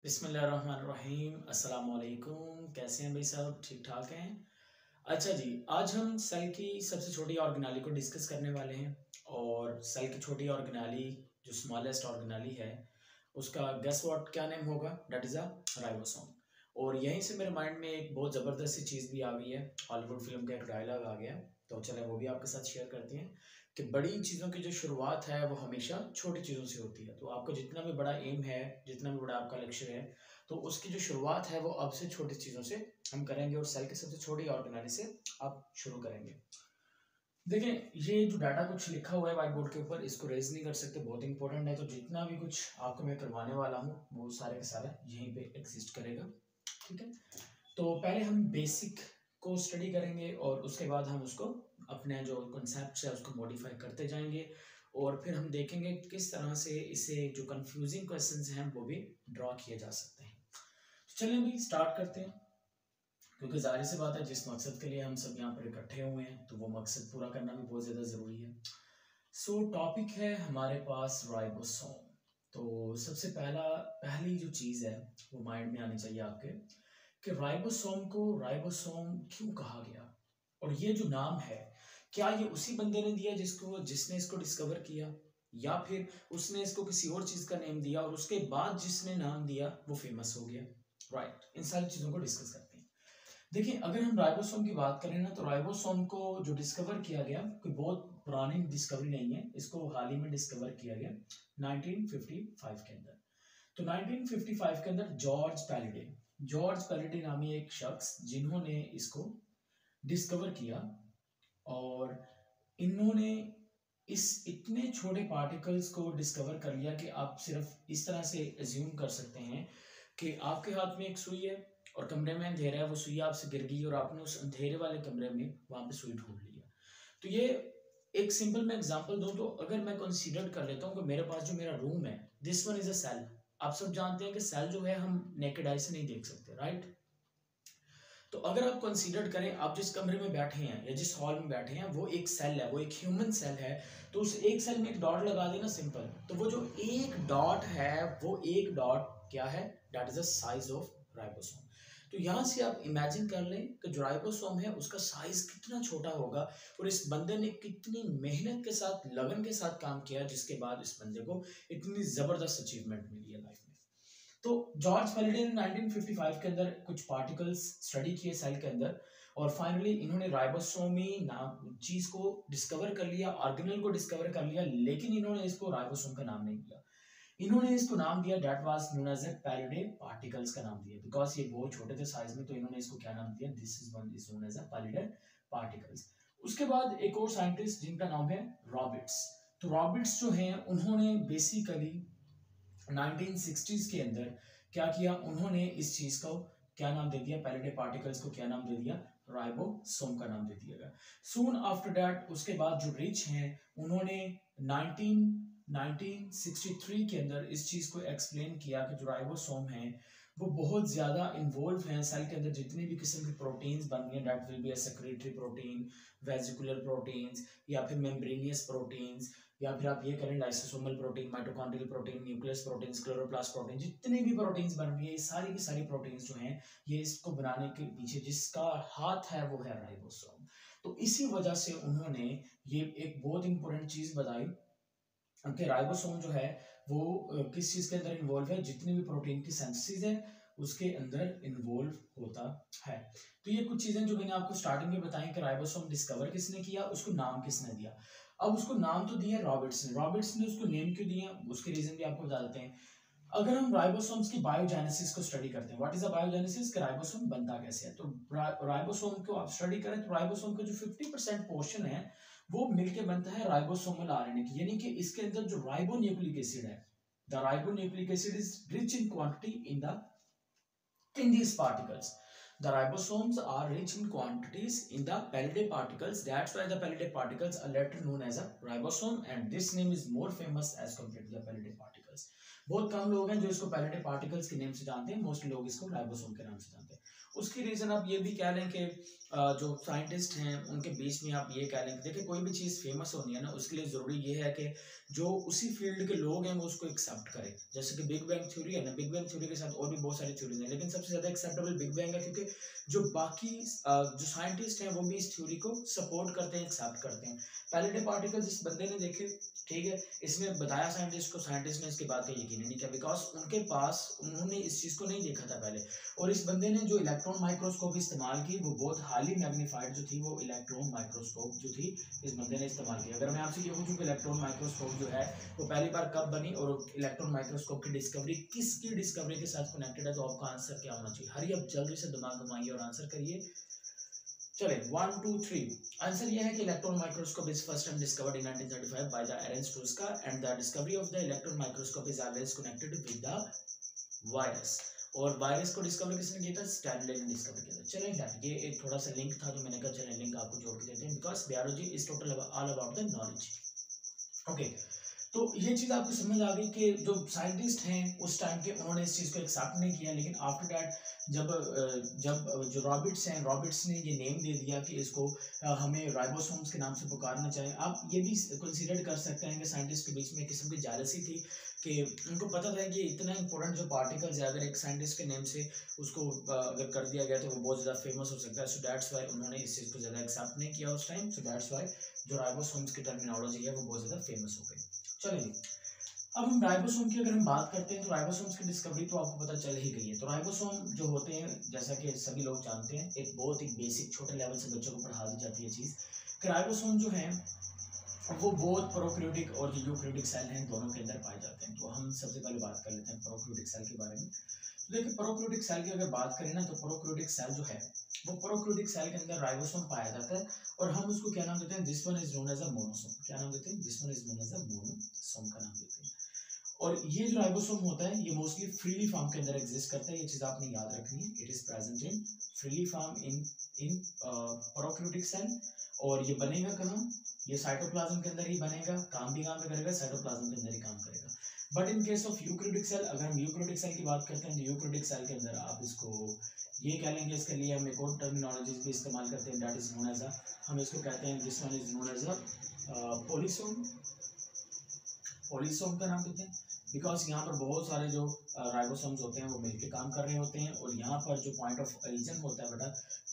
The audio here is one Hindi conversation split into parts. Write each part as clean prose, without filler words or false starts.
बिस्मिल्लाहिर्रहमानिर्रहीम। अस्सलाम वालेकुम। कैसे हैं भाई साहब? ठीक ठाक हैं? अच्छा जी, आज हम सेल की सबसे छोटी ऑर्गेनाली को डिस्कस करने वाले हैं। और सेल की छोटी ऑर्गेनाली जो स्मॉलेस्ट ऑर्गेनाली है उसका गेस व्हाट क्या नेम होगा? That is a ribosome. और यहीं से मेरे माइंड में एक बहुत ज़बरदस्त सी चीज़ भी आ गई है। हॉलीवुड फिल्म का एक डायलॉग आ गया, तो चलें वो भी आपके साथ शेयर करते हैं कि बड़ी चीज़ों की जो शुरुआत है वो हमेशा छोटी चीज़ों से होती है। तो आपका जितना भी बड़ा एम है, जितना भी बड़ा आपका लक्ष्य है, तो उसकी जो शुरुआत है वो अब से छोटी चीज़ों से हम करेंगे और सेल की सबसे छोटी ऑर्गेनाली से आप शुरू करेंगे। देखें, ये जो डाटा कुछ लिखा हुआ है व्हाइट बोर्ड के ऊपर, इसको रेज नहीं कर सकते, बहुत इंपॉर्टेंट है। तो जितना भी कुछ आपको मैं करवाने वाला हूँ वो सारे का सारा यहीं पे एग्जिस्ट करेगा। ठीक है, तो पहले हम बेसिक को स्टडी करेंगे और उसके बाद हम उसको अपने जो कॉन्सेप्ट है उसको मॉडिफाई करते जाएंगे और फिर हम देखेंगे किस तरह से इसे जो कंफ्यूजिंग क्वेश्चंस हैं वो भी ड्रॉ किए जा सकते हैं। तो चलिए अभी स्टार्ट करते हैं, क्योंकि जाहिर सी बात है जिस मकसद के लिए हम सब यहाँ पर इकट्ठे हुए हैं तो वो मकसद पूरा करना भी बहुत ज़्यादा ज़रूरी है। सो टॉपिक है हमारे पास राइबोसोम। तो सबसे पहली जो चीज़ है वो माइंड में आनी चाहिए आपके कि राइबोसोम को राइबोसोम क्यों कहा गया। और ये जो नाम है, क्या ये उसी बंदे ने दिया जिसने इसको डिस्कवर किया, या फिर उसने इसको किसी और चीज़ का नेम दिया और उसके बाद जिसने नाम दिया वो फेमस हो गया। राइट, इन सारी चीज़ों को डिस्कस करते हैं। देखिए, अगर हम राइबोसोम की बात करें ना, तो राइबोसोम को जो डिस्कवर किया गया, कोई बहुत पुरानी डिस्कवरी नहीं है, इसको हाल ही में डिस्कवर किया गया 1955 के अंदर। तो 1955 के अंदर जॉर्ज पैलिडे नामी एक शख्स जिन्होंने इसको डिस्कवर किया, और इन्होंने इस इतने छोटे पार्टिकल्स को डिस्कवर कर लिया कि आप सिर्फ इस तरह से एज्यूम कर सकते हैं कि आपके हाथ में एक सुई है और कमरे में अंधेरा है, वो सुई आपसे गिर गई और आपने उस अंधेरे वाले कमरे में वहां पे सुई ढूंढ लिया। तो ये एक सिंपल मैं एग्जांपल दूं तो अगर मैं कंसीडर कर लेता हूं कि मेरे पास जो मेरा रूम है, this one is a cell. आप सब जानते हैं कि सेल जो है हम नेकेड आई से नहीं देख सकते, राइट। तो अगर आप कंसीडर करें, आप जिस कमरे में बैठे हैं या जिस हॉल में बैठे हैं वो एक सेल है, वो एक ह्यूमन सेल है। तो उस एक सेल में एक डॉट लगा देना, सिंपल। तो वो जो एक डॉट है, वो एक डॉट क्या है? That is the size of ribosome. तो यहां से आप इमेजिन कर लें कि जो राइबोसोम है उसका साइज कितना छोटा होगा और इस बंदे ने कितनी मेहनत के साथ, लगन के साथ काम किया, जिसके बाद इस बंदे को इतनी जबरदस्त अचीवमेंट मिली है लाइफ में। तो जॉर्ज पैलिडे ने 1955 के अंदर कुछ पार्टिकल्स स्टडी किए सेल के अंदर, और फाइनली इन्होंने राइबोसोमी नाम चीज को डिस्कवर कर लिया, ऑर्गेनेल को डिस्कवर कर लिया, लेकिन इन्होंने इसको राइबोसोम का नाम नहीं दिया। इन्होंने इसको नाम दिया, that was known as Palade particles का नाम दिया, बिकॉज ये बहुत छोटे थे साइज में। तो इन्होंने इसको क्या नाम दिया? This is one is known as Palade particles. उसके बाद एक और साइंटिस्ट जिनका नाम है रॉबर्ट्स। तो रॉबर्ट्स जो हैं उन्होंने बेसिकली 1960s के अंदर क्या किया? उन्होंने इस चीज को क्या नाम दे दिया? पैलिडे पार्टिकल्स को क्या नाम दे दिया? राइबोसोम का नाम दे दिया। सून आफ्टर दैट, उसके बाद जो रिच हैं उन्होंने 1963 के अंदर इस चीज को एक्सप्लेन किया कि जो राइबोसोम है वो बहुत ज्यादा इन्वॉल्व हैं सेल के अंदर। जितनी भी किस्म की प्रोटीन्स बन गई, that will be a secretary protein, vesicular proteins, या फिर मेम्ब्रेनियस प्रोटीन्स, या फिर आप ये करें lysosomal protein, mitochondrial protein, nucleus proteins, chloroplast protein, जितनी भी प्रोटीन्स बन रही है, ये सारी की सारी प्रोटीन्स जो हैं, ये इसको बनाने के पीछे जिसका हाथ है वो है राइबोसोम। तो इसी वजह से उन्होंने ये एक बहुत इंपॉर्टेंट चीज बताई कि राइबोसोम जो है वो किस चीज के अंदर इन्वॉल्व है? जितनी भी प्रोटीन की सिंथेसिस है उसके अंदर इन्वॉल्व होता है। तो ये कुछ चीजें जो मैंने आपको स्टार्टिंग में बताई कि राइबोसोम डिस्कवर किसने किया, उसको नाम किसने दिया। अब उसको नाम तो दिया रॉबर्ट्स ने। रॉबर्ट्स ने उसको नेम क्यों दिया, उसके रीजन भी आपको बता देते हैं। अगर हम राइबोसोम्स की बायोजेनेसिस को स्टडी करते हैं, व्हाट इज अ बायोजेनेसिस, कि राइबोसोम बनता कैसे है, तो राइबोसोम को आप स्टडी करें तो राइबोसोम का जो 50% पोर्शन है वो मिलके बनता है राइबोसोमल आरएनए की, यानी कि इसके अंदर जो राइबोन्यूक्लिक एसिड है, the ribonucleic acid is rich in quantity in these particles. The ribosomes are rich in quantities in the Pallidie particles. That's why the Pallidie particles are later known as a ribosome, and this name is more famous as compared to the Pallidie particles. बहुत कम लोग हैं जो इसको Pallidie particles के नेम से जानते हैं, मोस्टली लोग इसको राइबोसोम के नाम से जानते हैं। उसकी रीज़न आप ये भी कह लें कि जो साइंटिस्ट हैं उनके बीच में आप ये कह लें कि देखिए कोई भी चीज़ फेमस होनी है ना, उसके लिए ज़रूरी ये है कि जो उसी फील्ड के लोग हैं वो उसको एक्सेप्ट करें। जैसे कि बिग बैंग थ्योरी है ना, बिग बैंग थ्योरी के साथ और भी बहुत सारी थ्योरीज हैं, लेकिन सबसे ज़्यादा एक्सेप्टेबल बिग बैंग है, क्योंकि जो बाकी जो साइंटिस्ट हैं वो भी इस थ्योरी को सपोर्ट करते हैं, एक्सेप्ट करते हैं। पहले डे पार्टिकल जिस बंदे ने देखे, ठीक है, इसमें बताया साइंटिस्ट को, साइंटिस्ट ने इसके बात का यकीन नहीं किया, बिकॉज उनके पास उन्होंने इस चीज़ को नहीं देखा था पहले। और इस बंदे ने जो इलेक्ट्रॉन माइक्रोस्कोप इस्तेमाल की वो बहुत हाईली मैग्नीफाइड जो थी, वो इलेक्ट्रॉन माइक्रोस्कोप जो थी इस बंदे ने इस्तेमाल की। अगर मैं आपसे ये पूछूं कि इलेक्ट्रॉन माइक्रोस्कोप जो है वो पहली बार कब बनी और इलेक्ट्रॉन माइक्रोस्कोप की डिस्कवरी किसकी डिस्कवरी के साथ कनेक्टेड है, तो आपका आंसर क्या होना चाहिए? हरी अब जल्दी से दिमाग घुमाइए और आंसर करिए। चले 1 2 3। आंसर यह है कि electron microscope is first time discovered in 1935 by the Ernst Ruska and the discovery of the electron microscope is always connected with the virus. और वायरस को डिस्कवर किसने किया था? स्टैनले ने डिस्कवर किया था। चलें, ये एक थोड़ा सा लिंक था, तो मैंने कहा चलें लिंक आपको जोड़ के देते हैं, because biology is total all about the knowledge. Okay, तो ये चीज़ आपको समझ आ गई कि जो साइंटिस्ट हैं उस टाइम के, उन्होंने इस चीज़ को एक्सेप्ट नहीं किया, लेकिन आफ्टर दैट जब जो रॉबर्ट्स ने ये नेम दे दिया कि इसको हमें राइबोसोम्स के नाम से पुकारना चाहिए। आप ये भी कंसीडर कर सकते हैं कि साइंटिस्ट के बीच में किस्म की जेलसी थी कि उनको पता था कि इतना इंपॉर्टेंट जो पार्टिकल्स है, अगर एक साइंटिस्ट के नेम से उसको अगर कर दिया गया तो वो बहुत ज़्यादा फेमस हो सकता है। सो दैट्स वाई उन्होंने इस चीज़ को ज़्यादा एक्सेप्ट नहीं किया उस टाइम। सो दैट्स वाई जो राइबोसोम्स की टर्मिनोलॉजी है वो बहुत ज़्यादा फेमस हो गई। चलिए, अब हम राइबोसोम की अगर हम बात करते हैं तो राइबोसोम्स की डिस्कवरी तो आपको पता चल ही गई है। तो राइबोसोम जो होते हैं, जैसा कि सभी लोग जानते हैं, एक बहुत ही बेसिक छोटे लेवल से बच्चों को पढ़ा दी जाती है चीज़ कि राइबोसोम जो है वो बहुत प्रोकैरियोटिक और जो यूकैरियोटिक सेल हैं दोनों के अंदर पाए जाते हैं। तो हम सबसे पहले बात कर लेते हैं प्रोकैरियोटिक सेल के बारे में। तो देखिए, प्रोकैरियोटिक सेल की अगर बात करें ना, तो प्रोकैरियोटिक सेल जो है वो प्रोकैरियोटिक सेल के अंदर राइबोसोम पाया जाता है, और हम उसको क्या नाम देते हैं? This one is known as a monosome. क्या नाम देते हैं? This one is known as a monosome का नाम देते हैं। और ये जो राइबोसोम होता है ये मोस्टली फ्रीली फॉर्म के अंदर एग्जिस्ट करता है। ये चीज आपने याद रखनी है। It is present in freely form in prokaryotic cell. और ये बनेगा कहाँ? ये साइटोप्लाज्म के अंदर ही बनेगा। काम भी कहाँ पे करेगा? साइटोप्लाज्म के अंदर ही काम करेगा। But in case of eukaryotic cell, अगर हम यूकैरियोटिक सेल की बात करते हैं तो यूकैरियोटिक सेल के अंदर आप इसको ये कह लेंगे, इसके लिए हम एक और टर्मिनोलॉजी भी इस्तेमाल करते हैं, that is known as a, हम इसको कहते हैं, this one is known as a polysome. Polysome का नाम देते हैं बिकॉज यहाँ पर बहुत सारे जो राइबोसोम्स होते हैं वो मिलकर काम कर रहे होते हैं, और यहाँ पर जो पॉइंट ऑफ ओरिजिन होता है बेटा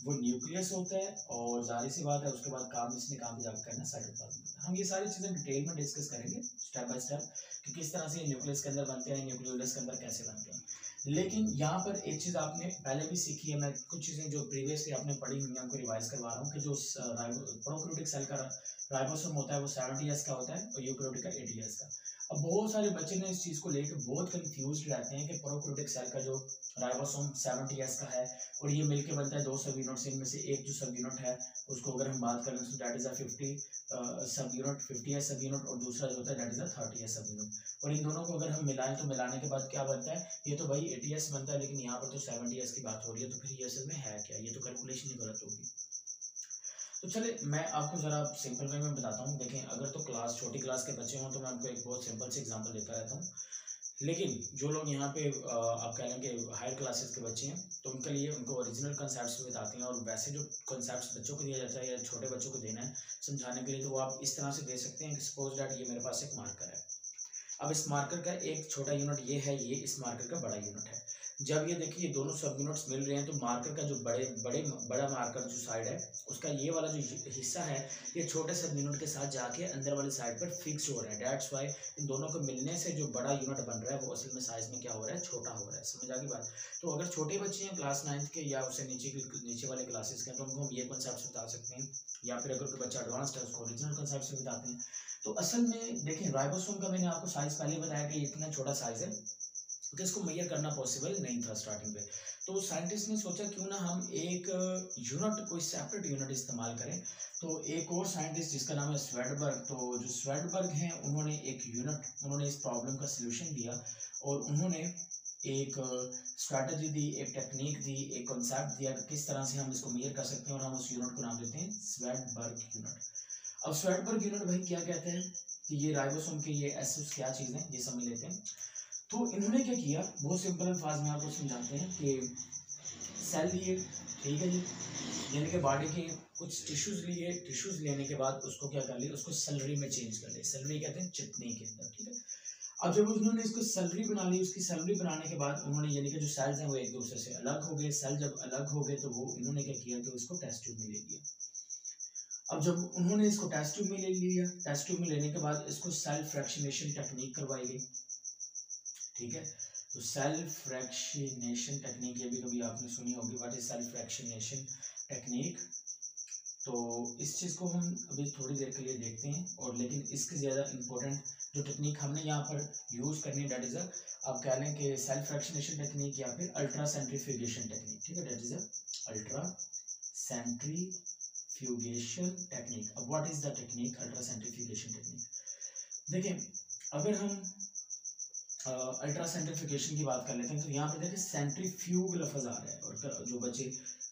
वो न्यूक्लियस होता है, और जाहिर सी बात है उसके बाद काम इसने काम भी जाकर करना साइटोप्लाज्म। हम ये सारी चीज़ें डिटेल में डिस्कस करेंगे स्टेप बाय स्टेप कि किस तरह से न्यूक्लियस के अंदर बनते हैं, न्यूक्लियोलस के अंदर कैसे बनते हैं। लेकिन यहाँ पर एक चीज़ आपने पहले भी सीखी है, मैं कुछ चीज़ें जो प्रीवियसली आपने पढ़ी हुई हैं उनको रिवाइज करवा रहा हूँ कि जो प्रोकैरियोटिक सेल का राइबोसोम होता है वो 70 ईयर्स का होता है और यूकैरियोटिक का 80 ईयर्स का। अब बहुत सारे बच्चे ने इस चीज़ को लेकर बहुत कंफ्यूज रहते हैं कि प्रोकैरियोटिक सेल का जो राइबोसोम 70 ईयर्स का है और ये मिलके बनता है 2 सब यूनिट, इनमें से एक जो सब यूनिट है उसको अगर हम बात करें तो दैट इज अ 50 सब यूनिट, 50 है सब यूनिट, और दूसरा जो होता है दैट इज अ 30 है सब यूनिट। और इन दोनों को अगर हम मिलाएं तो मिलाने के बाद क्या बनता है? ये तो भाई 80 ईयर्स बनता है, लेकिन यहाँ पर तो 70 ईयर्स की बात हो रही है, तो फिर ये असल में है क्या? ये तो कैलकुलेशन ही गलत होगी। तो चले मैं आपको ज़रा सिंपल वे में बताता हूँ। देखें, अगर तो क्लास छोटी क्लास के बच्चे हों तो मैं उनको एक बहुत सिंपल से एग्जांपल देता रहता हूँ, लेकिन जो लोग यहाँ पे आप कह लेंगे हायर क्लासेस के बच्चे हैं तो उनके लिए उनको ओरिजिनल कॉन्सेप्ट्स बताते हैं, और वैसे जो कॉन्सेप्ट्स बच्चों को दिया जाता है या छोटे बच्चों को देना है समझाने के लिए, तो वो आप इस तरह से दे सकते हैं कि सपोज डैट ये मेरे पास एक मार्कर है। अब इस मार्कर का एक छोटा यूनिट ये है, ये इस मार्कर का बड़ा यूनिट है। जब ये देखिए ये दोनों सब यूनिट्स मिल रहे हैं तो मार्कर का जो बड़ा मार्कर जो साइड है उसका ये वाला जो हिस्सा है ये छोटे सब यूनिट के साथ जाके अंदर वाली साइड पर फिक्स हो रहा है। दैट्स वाई इन दोनों को मिलने से जो बड़ा यूनिट बन रहा है वो असल में साइज में क्या हो रहा है? छोटा हो रहा है। समझ आ गई बात? तो अगर छोटे बच्चे हैं क्लास 9 के या उससे नीचे वाले क्लासेस के, तो उनको हम ये कॉन्सेप्ट बता सकते हैं, या फिर अगर कोई बच्चा एडवांस्ड है उसको ओरिजिनल कॉन्सेप्ट बताते हैं। तो असल में देखें, राइबोसोम का मैंने आपको साइज पहले बताया कि इतना छोटा साइज है कि इसको मेजर करना पॉसिबल नहीं था स्टार्टिंग में। तो साइंटिस्ट ने सोचा क्यों ना हम एक यूनिट, कोई सेपरेट यूनिट इस्तेमाल करें। तो एक और साइंटिस्ट जिसका नाम है स्वेडबर्ग, तो जो स्वेडबर्ग हैं उन्होंने एक यूनिट, उन्होंने इस प्रॉब्लम का सलूशन दिया, और उन्होंने एक स्ट्रैटेजी दी, एक टेक्निक दी, एक कॉन्सेप्ट दिया कि किस तरह से हम इसको मेजर कर सकते हैं, और हम उस यूनिट को नाम देते हैं स्वेडबर्ग यूनिट। अब स्वेडबर्ग यूनिट भाई क्या कहते हैं कि ये राइबोसोम के ये एसिड्स क्या चीज़ है ये समझ लेते हैं। तो इन्होंने क्या किया, बहुत सिंपल अल्फाज में आपको समझाते हैं कि सेल लिए, ठीक है जी, यानी कि बॉडी के कुछ टिश्यूज लिए, टिश्यूज लेने के बाद उसको क्या कर लिया, उसको सलरी में चेंज कर लिया, सलरी कहते हैं चितनी के अंदर, ठीक है। अब जब उन्होंने इसको सलरी बना ली, उसकी सलरी बनाने के बाद उन्होंने यानी कि जो सेल्स हैं वो एक दूसरे से अलग हो गए, सेल जब अलग हो गए तो वो इन्होंने क्या किया कि उसको टेस्ट ट्यूब में ले लिया। अब जब उन्होंने इसको टेस्ट ट्यूब में ले लिया, टेस्ट ट्यूब में लेने के बाद इसको सेल फ्रैक्शनेशन टेक्निक करवाई गई, ठीक है। तो सेल फ्रैक्शनेशन टेक्निक, ये भी कभी आपने सुनी होगी, what is cell fractionation technique. तो इस चीज़ को हम अभी थोड़ी देर के लिए देखते हैं, और लेकिन इसके ज़्यादा इम्पोर्टेंट जो टेक्निक हमने यहाँ पर यूज़ करनी है डेट इज़ आप कह लें कि सेल फ्रैक्शनेशन टेक्निक या फिर अल्ट्रा सेंट्रीफ्यूगेशन टेक्निक, ठीक है, that is ultra centrifugation technique. अब what is the technique ultra centrifugation technique? देखिए, अगर हम अल्ट्रा सेंट्रीफ्यूगेशन की बात कर लेते हैं तो यहाँ पे देखिए सेंट्रीफ्यूग लफ्ज आ रहा है, और जो बच्चे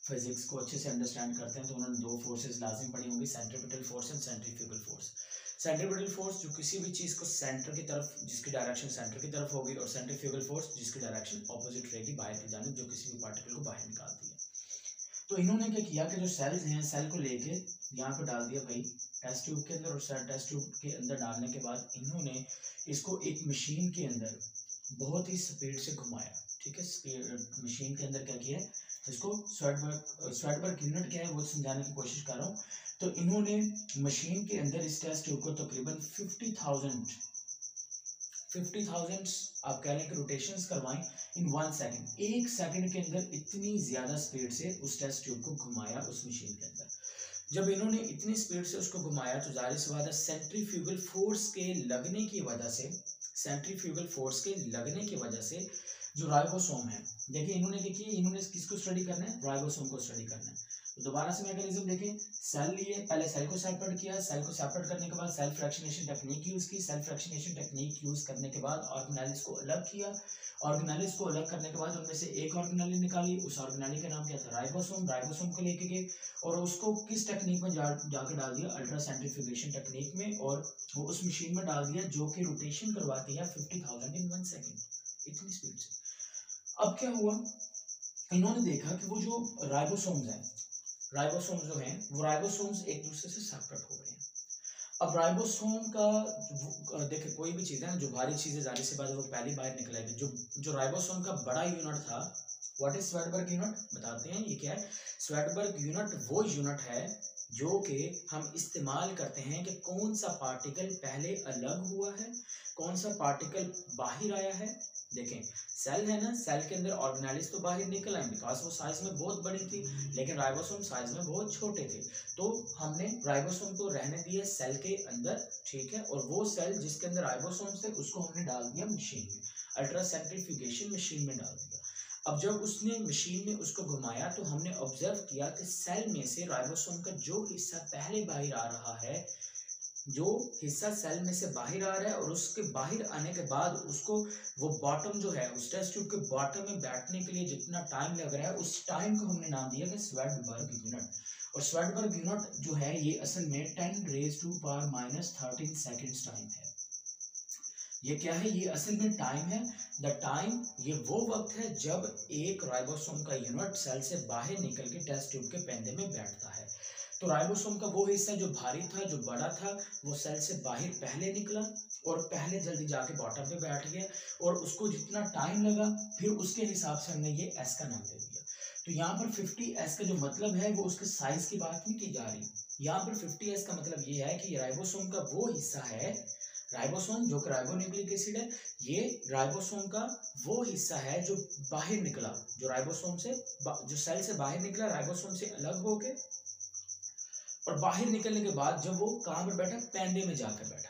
फिजिक्स को अच्छे से अंडरस्टैंड करते हैं तो उन्होंने दो फोर्सेस लाजिम पढ़ी होंगी, centripetal force and centrifugal force. Centripetal force जो किसी भी चीज़ को सेंटर की तरफ, जिसकी डायरेक्शन सेंटर की तरफ होगी, और सेंट्रीफ्यूगल फोर्स जिसकी डायरेक्शन ऑपोजिट रहेगी, बाहर की जानिब, जो किसी भी पार्टिकल को बाहर निकालती है। तो इन्होंने क्या किया कि जो सेल्स हैं, सेल को लेके यहाँ पर डाल दिया भाई टेस्ट ट्यूब के अंदर, और टेस्ट ट्यूब के अंदर डालने के बाद इन्होंने इसको एक मशीन के अंदर बहुत ही स्पीड से घुमाया, ठीक है। मशीन के अंदर क्या किया है, इसको स्वेडबर्ग यूनिट क्या है वो समझाने की कोशिश कर रहा हूँ। तो इन्होंने मशीन के अंदर इस टेस्ट ट्यूब को तकरीबन 50,000 आप कह लें कि रोटेशंस करवाएं इन 1 सेकंड, 1 सेकंड के अंदर इतनी ज्यादा स्पीड से उस टेस्ट ट्यूब को घुमाया उस मशीन के अंदर। जब इन्होंने इतनी स्पीड से उसको घुमाया तो जाहिर सी बात है सेंट्रीफ्यूगल फोर्स के लगने की वजह से, सेंट्रीफ्यूगल फोर्स के लगने की वजह से जो राइबोसोम है, देखिए इन्होंने क्या किया, इन्होंने किसको स्टडी करना है, राइबोसोम को स्टडी करना है। तो दोबारा से मैकेनिज्म देखें, सेल लिए, पहले सेल को सेपरेट किया, सेल को सेपरेट करने के बाद सेल फ्रैक्शनेशन टेक्निक यूज की, सेल फ्रैक्शनेशन टेक्निक यूज करने के बाद ऑर्गेनेल्स को अलग किया, ऑर्गेनेल्स को अलग करने के बाद उनमें से एक ऑर्गेनेल निकाली, उस ऑर्गेनेल का नाम क्या था, राइबोसोम। राइबोसोम को लेके गए और उसको किस टेक्निक में जाकर डाल दिया, अल्ट्रा सेंट्रीफ्यूगेशन टेक्निक में, और वो उस मशीन में डाल दिया जो कि रोटेशन करवाती है 50,000 इन 1 सेकंड, इतनी स्पीड से। अब क्या हुआ, इन्होंने देखा कि वो जो राइबोसोम्स हैं, राइबोसोम्स जो हैं वो राइबोसोम्स एक दूसरे से सेपरेट हो गए हैं। अब राइबोसोम का देखिए कोई भी चीज़ है ना, जो भारी चीज़ें जाहिर सी बात है वो पहली बाहर निकलेगी। जो राइबोसोम का बड़ा यूनिट था, व्हाट इज स्वेडबर्ग यूनिट, बताते हैं ये क्या है। स्वेडबर्ग यूनिट वो यूनिट है जो कि हम इस्तेमाल करते हैं कि कौन सा पार्टिकल पहले अलग हुआ है, कौन सा पार्टिकल बाहर आया है। देखें सेल है ना, सेल के अंदर ऑर्गेनेल्स तो बाहर निकल आए बिकॉज वो साइज में बहुत बड़ी थी, लेकिन राइबोसोम साइज में बहुत छोटे थे। तो हमने राइबोसोम को रहने दिया सेल के अंदर, ठीक है, और वो सेल जिसके अंदर राइबोसोम्स थे उसको हमने डाल दिया मशीन में, अल्ट्रा सेंट्रीफ्यूगेशन मशीन में डाल दिया। अब जब उसने मशीन में उसको घुमाया तो हमने ऑब्जर्व किया कि सेल में से राइबोसोम का जो हिस्सा पहले बाहर आ रहा है, जो हिस्सा सेल में से बाहर आ रहा है, और उसके बाहर आने के बाद उसको वो बॉटम जो है उस टेस्ट ट्यूब के बॉटम में बैठने के लिए जितना टाइम लग रहा है, उस टाइम को हमने नाम दिया कि स्वेडबर्ग यूनिट। और स्वेडबर्ग यूनिट जो है ये असल में 10⁻⁻13 सेकेंड्स टाइम है। ये क्या है, ये असल में टाइम है। द टाइम ये वो वक्त है जब एक राइबोसोम का यूनिट सेल से बाहर निकल के टेस्ट ट्यूब के पेंदे में बैठता है। तो राइबोसोम का वो हिस्सा जो भारी था, जो बड़ा था, वो सेल से बाहर पहले निकला और पहले जल्दी जाके बॉटम पे बैठ गया, और उसको जितना टाइम लगा फिर उसके हिसाब से हमने ये एस का नाम दे दिया। तो यहाँ पर 50S का जो मतलब है वो उसके साइज की बात नहीं की जा रही। यहाँ पर 50S का मतलब ये है कि राइबोसोम का वो हिस्सा है, राइबोसोम जो कि राइबोन्यूक्लिक एसिड है, ये राइबोसोम का वो हिस्सा है जो बाहर निकला, जो राइबोसोम से जो सेल से बाहर निकला राइबोसोम से अलग होके, और बाहर निकलने के बाद जब वो कहाँ पर बैठा, पेंदे में जाकर बैठा,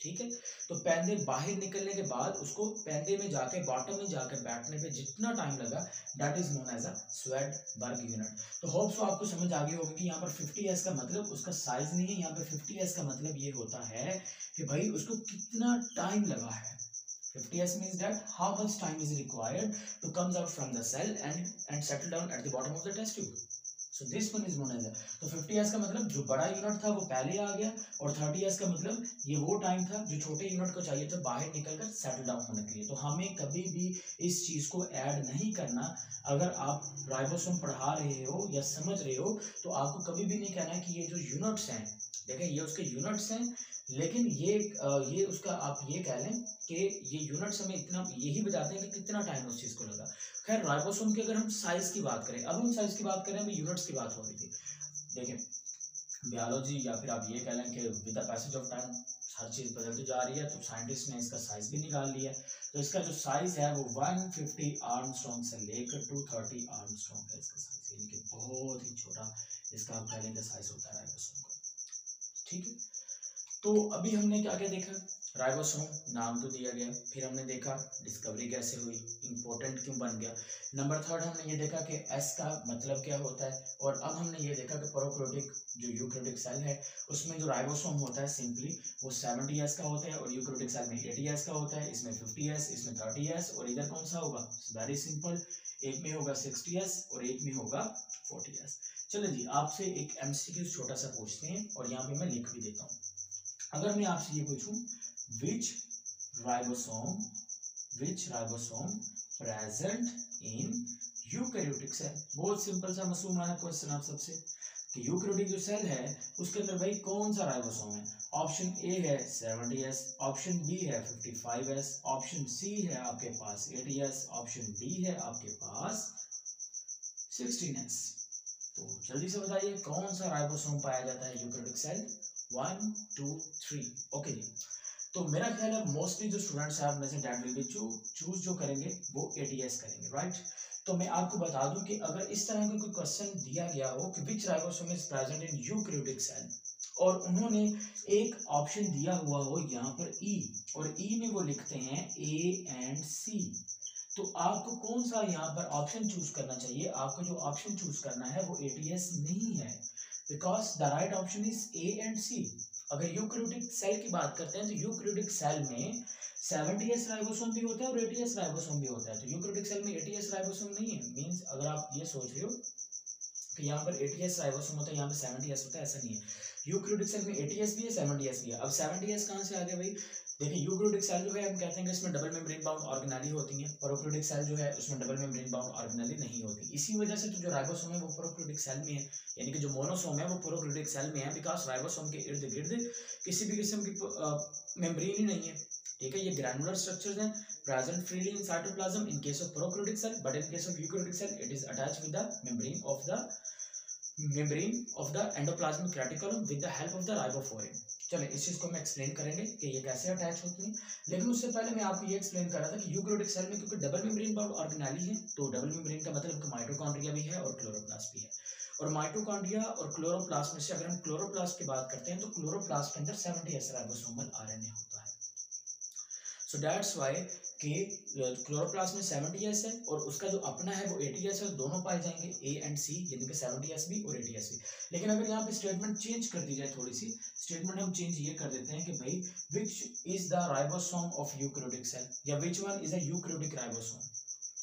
ठीक है। तो पेंदे बाहर निकलने के बाद उसको पेंदे में जाके बॉटम में जाकर बैठने पे जितना टाइम लगा, that is known as a Svedberg unit. तो होप सो आपको समझ आ गई होगी कि यहाँ पर 50S का मतलब उसका साइज नहीं है, यहाँ पर 50S का मतलब ये होता है कि भाई उसको कितना टाइम लगा है। 50S means that how much time is required to comes out from the cell and settle down at the bottom of the test tube. So this one is known as, तो 50s का मतलब जो बड़ा यूनिट था वो पहले आ गया, और 30s का मतलब ये वो टाइम था जो छोटे यूनिट को चाहिए था बाहर निकलकर सेटल डाउन होने के लिए। तो हमें कभी भी इस चीज को ऐड नहीं करना। अगर आप राइबोसोम पढ़ा रहे हो या समझ रहे हो तो आपको कभी भी नहीं कहना कि ये जो यूनिट्स हैं, देखें ये उसके यूनिट्स हैं, लेकिन ये उसका आप ये कह लें कि ये यूनिट्स हमें इतना यही बताते हैं कि कितना टाइम उस चीज को लगा। खैर राइबोसोम की अगर हम साइज की बात करें, अब हम साइज की बात करें, अभी यूनिट्स की बात हो रही थी। देखें बायोलॉजी या फिर आप ये कह लें कि with the passage of time हर चीज बदलती जा रही है, तो साइंटिस्ट ने इसका साइज भी निकाल लिया। तो इसका जो साइज है वो 150 आर्मस्ट्रॉन्ग से लेकर 230 आर्मस्ट्रॉन्ग है इसका साइज, यानी कि बहुत ही छोटा इसका आप कह लें कि साइज होता है राइबोसोम का। ठीक है, तो अभी हमने क्या क्या देखा, राइबोसोम नाम तो दिया गया, फिर हमने देखा डिस्कवरी कैसे हुई, इंपॉर्टेंट क्यों बन गया। नंबर 3 हमने ये देखा कि एस का मतलब क्या होता है, और अब हमने ये देखा कि प्रोकैरियोटिक जो यूकैरियोटिक सेल है उसमें जो राइबोसोम होता है सिंपली वो 70s का होता है, और यूकैरियोटिक सेल में 80s का होता है, इसमें 50s, इसमें 30s, और इधर कौन सा होगा, वेरी सिंपल, एक में होगा 60s और एक में होगा 40s। चलो जी, आपसे एक एमसीक्यू छोटा सा पूछते हैं, और यहाँ पे मैं लिख भी देता हूँ। अगर मैं आपसे ये पूछूं which ribosome present in eukaryotic cell, बहुत सिंपल सा मासूमाना क्वेश्चन आप सबसे कि यूकैरियोटिक जो सेल है उसके अंदर भाई कौन सा राइबोसोम है। ऑप्शन ए है 70s, ऑप्शन बी है 55s, ऑप्शन सी है आपके पास 80s, ऑप्शन डी है आपके पास 16s। तो जल्दी से बताइए कौन सा राइबोसोम पाया जाता है यूकैरियोटिक सेल। 1 2 3 ओके जी। तो मेरा ख्याल है मोस्टली जो स्टूडेंट्स हैं आप में say that will B choose जो करेंगे वो 80s करेंगे, राइट। तो मैं आपको बता दूं कि अगर इस तरह का कोई क्वेश्चन दिया गया हो कि which ribosome is present in eukaryotic cell, और उन्होंने एक ऑप्शन दिया हुआ हो यहाँ पर ई, और ई में वो लिखते हैं ए एंड सी, तो आपको कौन सा यहाँ पर ऑप्शन चूज करना चाहिए। आपको जो ऑप्शन चूज करना है वो 80s नहीं है, because the right option is A and C. अगर यूकैरियोटिक सेल की बात करते हैं तो यूकैरियोटिक सेल में 70s राइबोसोम भी होता है और 80s राइबोसोम भी होता है, तो यूकैरियोटिक सेल में 80s राइबोसोम नहीं है। मींस अगर आप ये सोच रहे हो कि यहाँ पर 80s राइबोसोम होता है, यहाँ पे 70s होता है, ऐसा नहीं है। यूकैरियोटिक सेल में 80s भी है, 70s भी है। अब 70s कहाँ से आ गया भाई, देखिए यूकैरियोटिक सेल जो है हम कहते हैं कि इसमें डबल मेम्ब्रेन बाउंड ऑर्गेनेली होती हैं, प्रोकैरियोटिक सेल जो है उसमें डबल मेम्ब्रेन बाउंड ऑर्गेनेली नहीं होती। इसी वजह से तो जो राइबोसोम है वो प्रोकैरियोटिक सेल में है, यानी कि जो मोनोसोम है वो प्रोकैरियोटिक सेल में है, बिकॉज राइबोसोम के इर्द गिर्द किसी भी किस्म की मेम्ब्रेन ही नहीं है। ठीक है, ये ग्रैनुलर स्ट्रक्चर्स हैं present freely in cytoplasm in case of prokaryotic cell, but in case of eukaryotic cell it is attached with the membrane of the endoplasmic reticulum with the help of the riboflavin। चलिए इस चीज को हम एक्सप्लेन करेंगे कि ये कैसे अटैच होती हैं, लेकिन उससे पहले मैं आपको ये एक्सप्लेन कर रहा था कि यूकैरियोटिक सेल में क्योंकि डबल मेम्ब्रेन बाउंड ऑर्गेनेली है, तो डबल मेम्ब्रेन का मतलब कि माइटोकॉन्ड्रिया भी है और क्लोरोप्लास्ट भी है, और माइटोकॉन्ड्रिया और क्लोरोप्लास्ट में से अगर हम क्लोरोप्लास्ट की बात करते हैं तो क्लोरोप्लास्ट के अंदर 70s राइबोसोमल आरएनए होता है। सो दैट्स व्हाई कि क्लोरोप्लास्ट में 70s है और उसका जो अपना है वो 80s है, दोनों पाए जाएंगे ए एंड सी, यानी कि 70s भी और 80s भी। लेकिन अगर यहाँ पे स्टेटमेंट चेंज कर दी जाए, थोड़ी सी स्टेटमेंट हम चेंज ये कर देते हैं कि भाई which is the ribosome of eukaryotic cell, या which one is a eukaryotic ribosome.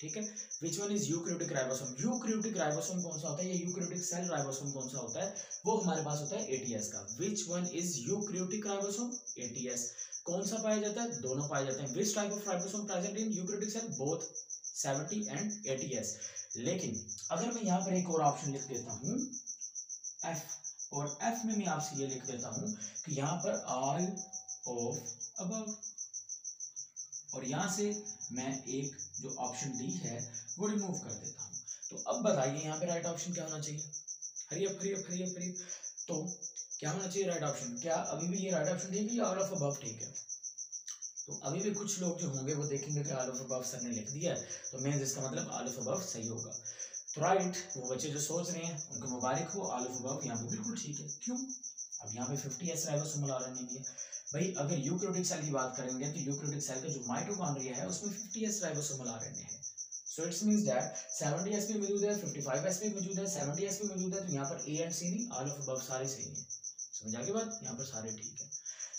ठीक है, which one is eukaryotic ribosome. Eukaryotic ribosome कौन सा होता है, या यूकैरियोटिक सेल राइबोसोम कौन सा होता है, वो हमारे पास होता है 80s का। विच one is eukaryotic ribosome, 80s। कौन सा पाया जाता है, दोनों पाए जाते हैं। Which type of ribosome present in eukaryotic cell, both 70 and 80s। लेकिन अगर मैं यहाँ पर एक और ऑप्शन लिख देता हूँ F, और F में मैं आपसे ये लिख देता हूँ कि यहाँ पर ऑल ऑफ अबव, और यहाँ से मैं एक जो ऑप्शन डी है वो रिमूव कर देता हूँ। तो अब बताइए यहाँ पे राइट ऑप्शन क्या होना चाहिए, hurry up hurry up hurry up हरी। तो क्या होना चाहिए राइट ऑप्शन, क्या अभी भी ये राइट ऑप्शन ठीक है या ऑल ऑफ अबव ठीक है। तो अभी भी कुछ लोग जो होंगे वो देखेंगे कि ऑल ऑफ अबव सर ने लिख दिया है, तो मैं इसका मतलब ऑल ऑफ अबव सही होगा। तो राइट, वो बच्चे जो सोच रहे हैं उनको मुबारक हो, ऑल ऑफ अबव यहाँ पे बिल्कुल ठीक है। क्यों, अब यहाँ पे 50s राइबोसोमल आरएनए भी है भाई। अगर यूकैरियोटिक सेल की बात करेंगे तो यूकैरियोटिक सेल का जो माइटोकॉन्ड्रिया है उसमें 50s राइबोसोमल आरएनए है। So it's means that 70s भी मौजूद है, 55s भी मौजूद है, 70s भी मौजूद है, तो यहाँ पर ए एंड सी नहीं, ऑल ऑफ अबव सारे सही हैं। समझ आ गई बात, यहाँ पर सारे ठीक है।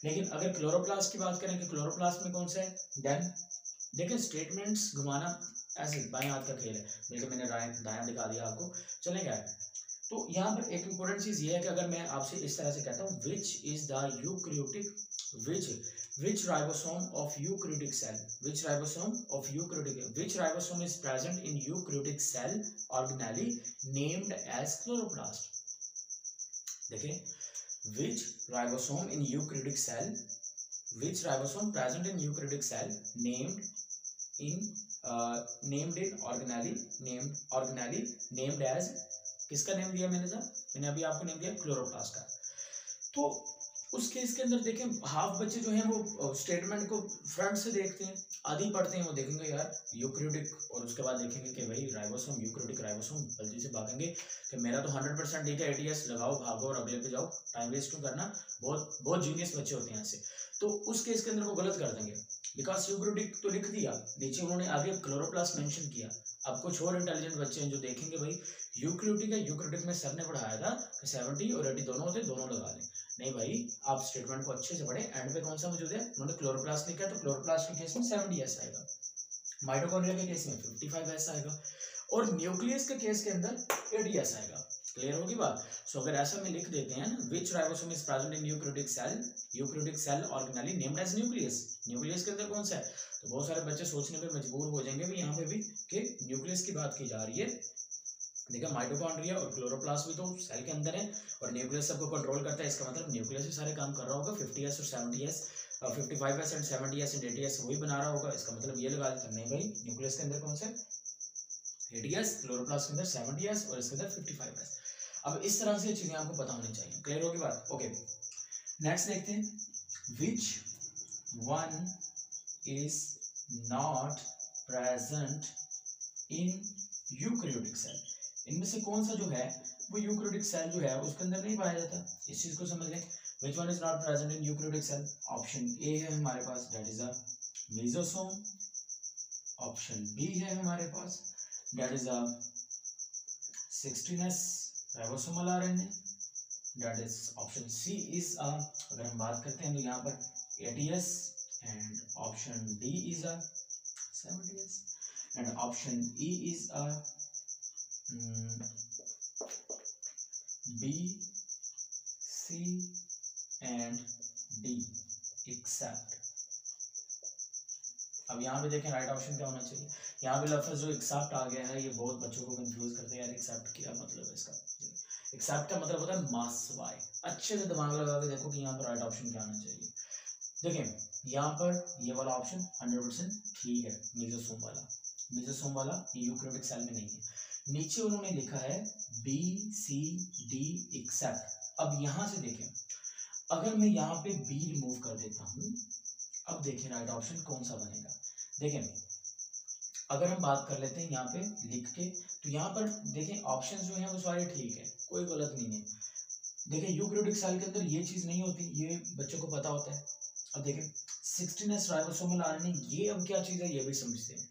लेकिन अगर क्लोरोप्लास्ट की बात करें कि क्लोरोप्लास्ट में कौन सा है, देन देखिए स्टेटमेंट्स घुमाना ऐसे बाएं हाथ का खेल है, बल्कि मैंने दायां दिखा दिया आपको। चलेगा तो यहाँ पर एक इंपॉर्टेंट चीज ये है कि अगर मैं आपसे इस तरह से कहता हूँ विच is the eukaryotic which ribosome of eukaryotic cell which ribosome is present in eukaryotic cell organelle named as chloroplast. देखिए which ribosome in eukaryotic cell which ribosome present in eukaryotic cell named as किसका नेम दिया मैंने अभी आपको नेम दिया क्लोरोप्लास्ट का। तो उस केस के अंदर देखें हाफ बच्चे जो हैं वो स्टेटमेंट को फ्रंट से देखते हैं, आधी पढ़ते हैं, वो देखेंगे यार यूकैरियोटिक, और उसके बाद देखेंगे कि भाई राइबोसोम यूकैरियोटिक राइबोसोम, जल्दी से भागेंगे कि मेरा तो 100% ठीक है, एटीएस लगाओ भागो और अगले पे जाओ, टाइम वेस्ट क्यों करना। बहुत जीनियस बच्चे होते हैं ऐसे। तो उस केस के अंदर वो गलत कर देंगे, बिकॉज यूकैरियोटिक तो लिख दिया, नीचे उन्होंने आगे क्लोरोप्लास्ट मेंशन किया। अब कुछ और इंटेलिजेंट बच्चे हैं जो देखेंगे भाई यूकैरियोटिक है, यूकैरियोटिक में सर ने पढ़ाया था कि 70 और 80 दोनों होते, दोनों लगा लें। नहीं भाई, आप स्टेटमेंट को अच्छे से पढ़े, एंड पे कौन सा मौजूद है, उन्होंने क्लोरोप्लास्ट लिखा है तो क्लोरोप्लास्ट के केस में 70s आएगा, माइटोकॉन्ड्रिया के केस में 55s आएगा, और न्यूक्लियस के केस के अंदर 80s आएगा। क्लियर होगी बात। सो अगर ऐसा में लिख देते हैं ना, which ribosome is present in eukaryotic cell organelle named as nucleus, nucleus के अंदर कौन सा है, तो बहुत सारे बच्चे सोचने पे मजबूर हो जाएंगे भी यहाँ पे भी कि न्यूक्लियस की बात की जा रही है। देखा, माइटोकॉन्ड्रिया और क्लोरोप्लास्ट भी तो सेल के अंदर है, और न्यूक्लियस सबको कंट्रोल करता है, इसका मतलब न्यूक्लियस भी सारे काम कर रहा होगा। 50s और 70s 55s and 70s and 80s वही बना रहा होगा, इसका मतलब ये लगा देते हैं। नहीं भाई, न्यूक्लियस के अंदर कौन सा 80s, क्लोरोप्लास्ट के अंदर 70s और इसके अंदर 55s। अब इस तरह से चीजें आपको पता होनी चाहिए। क्लियर होगी बात। ओके, नेक्स्ट देखते हैं, which one is not present in eukaryotic cell, इनमें से कौन सा जो है वो यूकैरियोटिक सेल जो है उसके अंदर नहीं पाया जाता। इस चीज को समझ लें, which one is not present in eukaryotic cell. Option A है हमारे पास, that is a mesosome. Option B है हमारे पास, that is a 16s ribosomal RNA, that is option C is a, अगर हम बात करते हैं तो यहाँ पर 80s, and option D is a 70s, and option E is a B, C and D except. अब यहाँ पे देखें राइट ऑप्शन क्या होना चाहिए। यहाँ पे लफ्ज जो एक्सेप्ट आ गया है, ये बहुत बच्चों को कंफ्यूज करते हैं यार, एक्सेप्ट क्या मतलब है इसका। एक्सेप्ट का मतलब होता है मास बाय। अच्छे से दिमाग लगा के देखो कि यहाँ पर राइट ऑप्शन क्या आना चाहिए। देखें यहाँ पर ये वाला ऑप्शन 100% ठीक है, मेसोसोम वाला यूकैरियोटिक सेल में नहीं है। नीचे उन्होंने लिखा है बी सी डी एक्सेप्ट। अब यहां से देखें, अगर मैं यहाँ पे बी रिमूव कर देता हूं, अब देखें राइट ऑप्शन कौन सा बनेगा। देखें, अगर हम बात कर लेते हैं यहाँ पे लिख के, तो यहाँ पर देखें ऑप्शंस जो हैं वो सारे ठीक है, कोई गलत नहीं है। देखें यूकैरियोटिक सेल के अंदर ये चीज नहीं होती, ये बच्चों को पता होता है। अब देखें 16s राइबोसोमल आरएनए, ये अब क्या चीज है ये भी समझते हैं।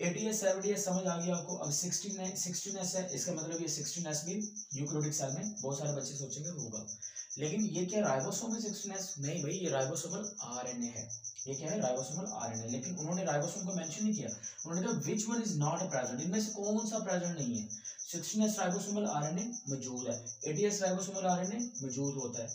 80s 70s समझ आ गया आपको। अब 16s है, इसका मतलब ये 16s भी यूकैरियोटिक सेल में बहुत सारे बच्चे सोचेंगे होगा, लेकिन ये क्या राइबोसोम है 16s? नहीं भाई, ये राइबोसोमल आरएनए है। ये क्या है, राइबोसोमल आरएनए। लेकिन उन्होंने राइबोसोम को मेंशन नहीं किया, उन्होंने कहा विच वन इज नॉट प्रेजेंट, इनमें से कौन सा प्रेजेंट नहीं है। 16s राइबोसोमल आरएनए मौजूद है, 80s राइबोसोमल आरएनए मौजूद होता है,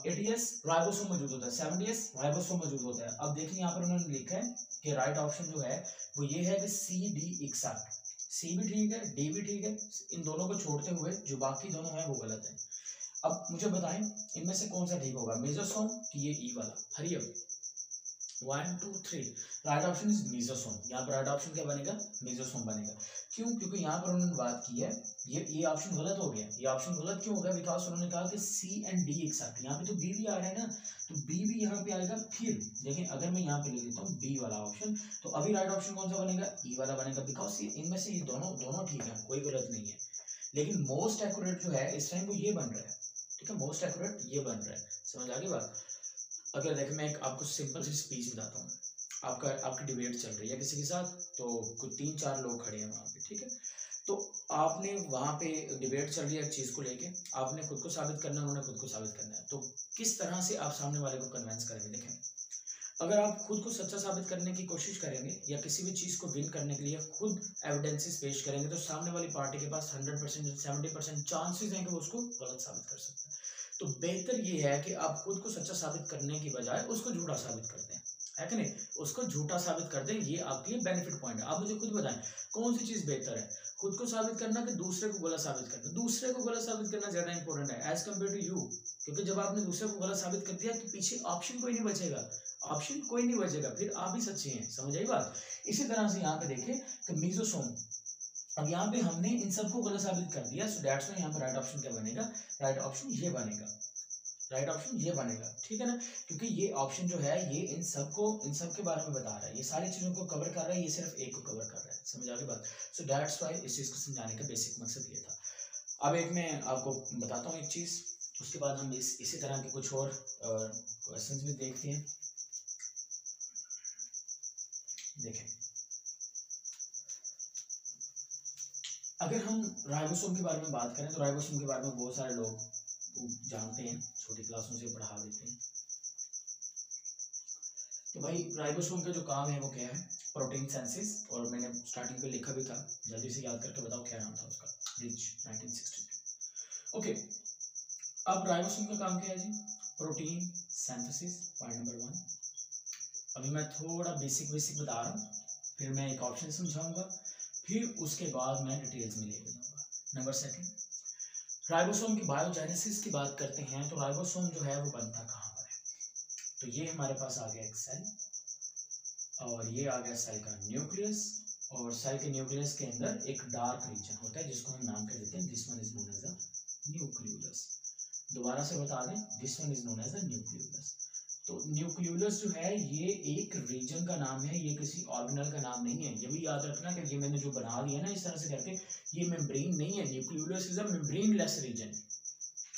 80s राइबोसोम मौजूद होता है, 70s राइबोसोम मौजूद होता है। अब देखिए यहाँ पर उन्होंने लिखा है कि राइट ऑप्शन जो है वो ये है कि सी डी एक्सेप्ट। सी भी ठीक है, डी भी ठीक है, इन दोनों को छोड़ते हुए जो बाकी दोनों हैं वो गलत है। अब मुझे बताएं इनमें से कौन सा ठीक होगा, मेसोसोम कि ये ई वाला। Hurry up 1 2 3, right option is mesosome. यहाँ पर राइट ऑप्शन क्या बनेगा, मेसोसोम बनेगा। क्यों? क्योंकि यहाँ पर उन्होंने बात की है, ये ऑप्शन गलत हो गया। ये ऑप्शन गलत क्यों हो गया? बिकॉज उन्होंने कहा कि सी एंड डी एक्सेप्ट, यहाँ पे तो बी भी आ रहा है ना, तो बी भी यहाँ पे आएगा। फिर देखिए अगर मैं यहाँ पे लिख देता हूँ बी वाला ऑप्शन, तो अभी राइट ऑप्शन कौन सा बनेगा, ई वाला बनेगा, बिकॉज इनमें से ये दोनों ठीक है, कोई गलत नहीं है। लेकिन मोस्ट एक्यूरेट जो है इस टाइम वो ये बन रहा है, ठीक है, मोस्ट एक्यूरेट ये बन रहा है। समझ आ गई बात। अगर देखें मैं एक आपको सिंपल सी स्पीच बताता हूँ, आपकी डिबेट चल रही है किसी के साथ, तो कुछ 3-4 लोग खड़े हैं वहाँ पे, ठीक है, तो आपने वहाँ पे डिबेट चल रही है एक चीज़ को लेके, आपने खुद को साबित करना है, उन्होंने खुद को साबित करना है, तो किस तरह से आप सामने वाले को कन्विंस करेंगे। देखें अगर आप खुद को सच्चा साबित करने की कोशिश करेंगे या किसी भी चीज़ को विन करने के लिए खुद एविडेंसेस पेश करेंगे तो सामने वाली पार्टी के पास 100% 70% चांसेस हैं कि वो उसको गलत साबित कर सकता है। तो बेहतर ये है कि आप खुद को सच्चा साबित करने की बजाय उसको झूठा साबित कर दें, है कि नहीं? उसको झूठा साबित कर दें, ये आपके लिए बेनिफिट पॉइंट है। आप मुझे खुद बताएं कौन सी चीज़ बेहतर है, खुद को साबित करना कि दूसरे को गलत साबित करना? दूसरे को गलत साबित करना ज़्यादा इंपॉर्टेंट है एज कम्पेयर टू यू, क्योंकि जब आपने दूसरे को गलत साबित कर दिया तो पीछे ऑप्शन कोई नहीं बचेगा, ऑप्शन कोई नहीं बचेगा, फिर आप ही सच्चे हैं। समझ आई बात? इसी तरह से यहाँ पे देखिए कि मीजोसोम, अब यहाँ पे हमने इन सबको गलत साबित कर दिया, सो दैट्स व्हाई यहाँ पे राइट ऑप्शन क्या बनेगा? राइट ऑप्शन ये बनेगा, राइट ऑप्शन ये बनेगा, ठीक है ना? क्योंकि ये ऑप्शन जो है ये इन सब के बारे में बता रहा है, ये सारी चीजों को कवर कर रहा है, ये सिर्फ एक को कवर कर रहा है। समझ आ गई बात? सो दैट्स व्हाई इस चीज को समझाने का बेसिक मकसद ये था। अब एक मैं आपको बताता हूँ एक चीज, उसके बाद हम इसी तरह के कुछ और क्वेश्चंस भी देखते हैं। देखें, अगर हम राइबोसोम के बारे में बात करें तो राइबोसोम के बारे में बहुत सारे लोग जानते हैं, छोटी क्लासों से पढ़ा देते हैं। तो भाई राइबोसोम का जो काम है वो क्या है? प्रोटीन सिंथेसिस, और मैंने स्टार्टिंग पे लिखा भी था, जल्दी से याद करके बताओ क्या नाम था उसका? रिच 1962। ओके, अब राइबोसोम का काम क्या है जी? Protein synthesis, point number 1। अभी मैं थोड़ा बेसिक बता रहा हूँ, फिर मैं एक ऑप्शन समझाऊंगा, फिर उसके बाद मैं डिटेल्स में लेके जाऊंगा। नंबर 2, राइबोसोम की बायोजेनेसिस की बात करते हैं तो राइबोसोम जो है वो बनता कहाँ पर है? तो ये हमारे पास आ गया एक सेल, और ये आ गया सेल का न्यूक्लियस, और सेल के न्यूक्लियस के अंदर एक डार्क रीजन होता है जिसको हम नाम कर देते हैं, this one is known as a nucleolus. दोबारा से बता दें, this one is known as a nucleolus. तो न्यूक्लियोलस जो है ये एक रीजन का नाम है, ये किसी ऑर्गेनल का नाम नहीं है। ये भी याद रखना कि ये मैंने जो बना दिया ना इस तरह से करके, ये मेम्ब्रेन नहीं है। Nucleolus is a membraneless region.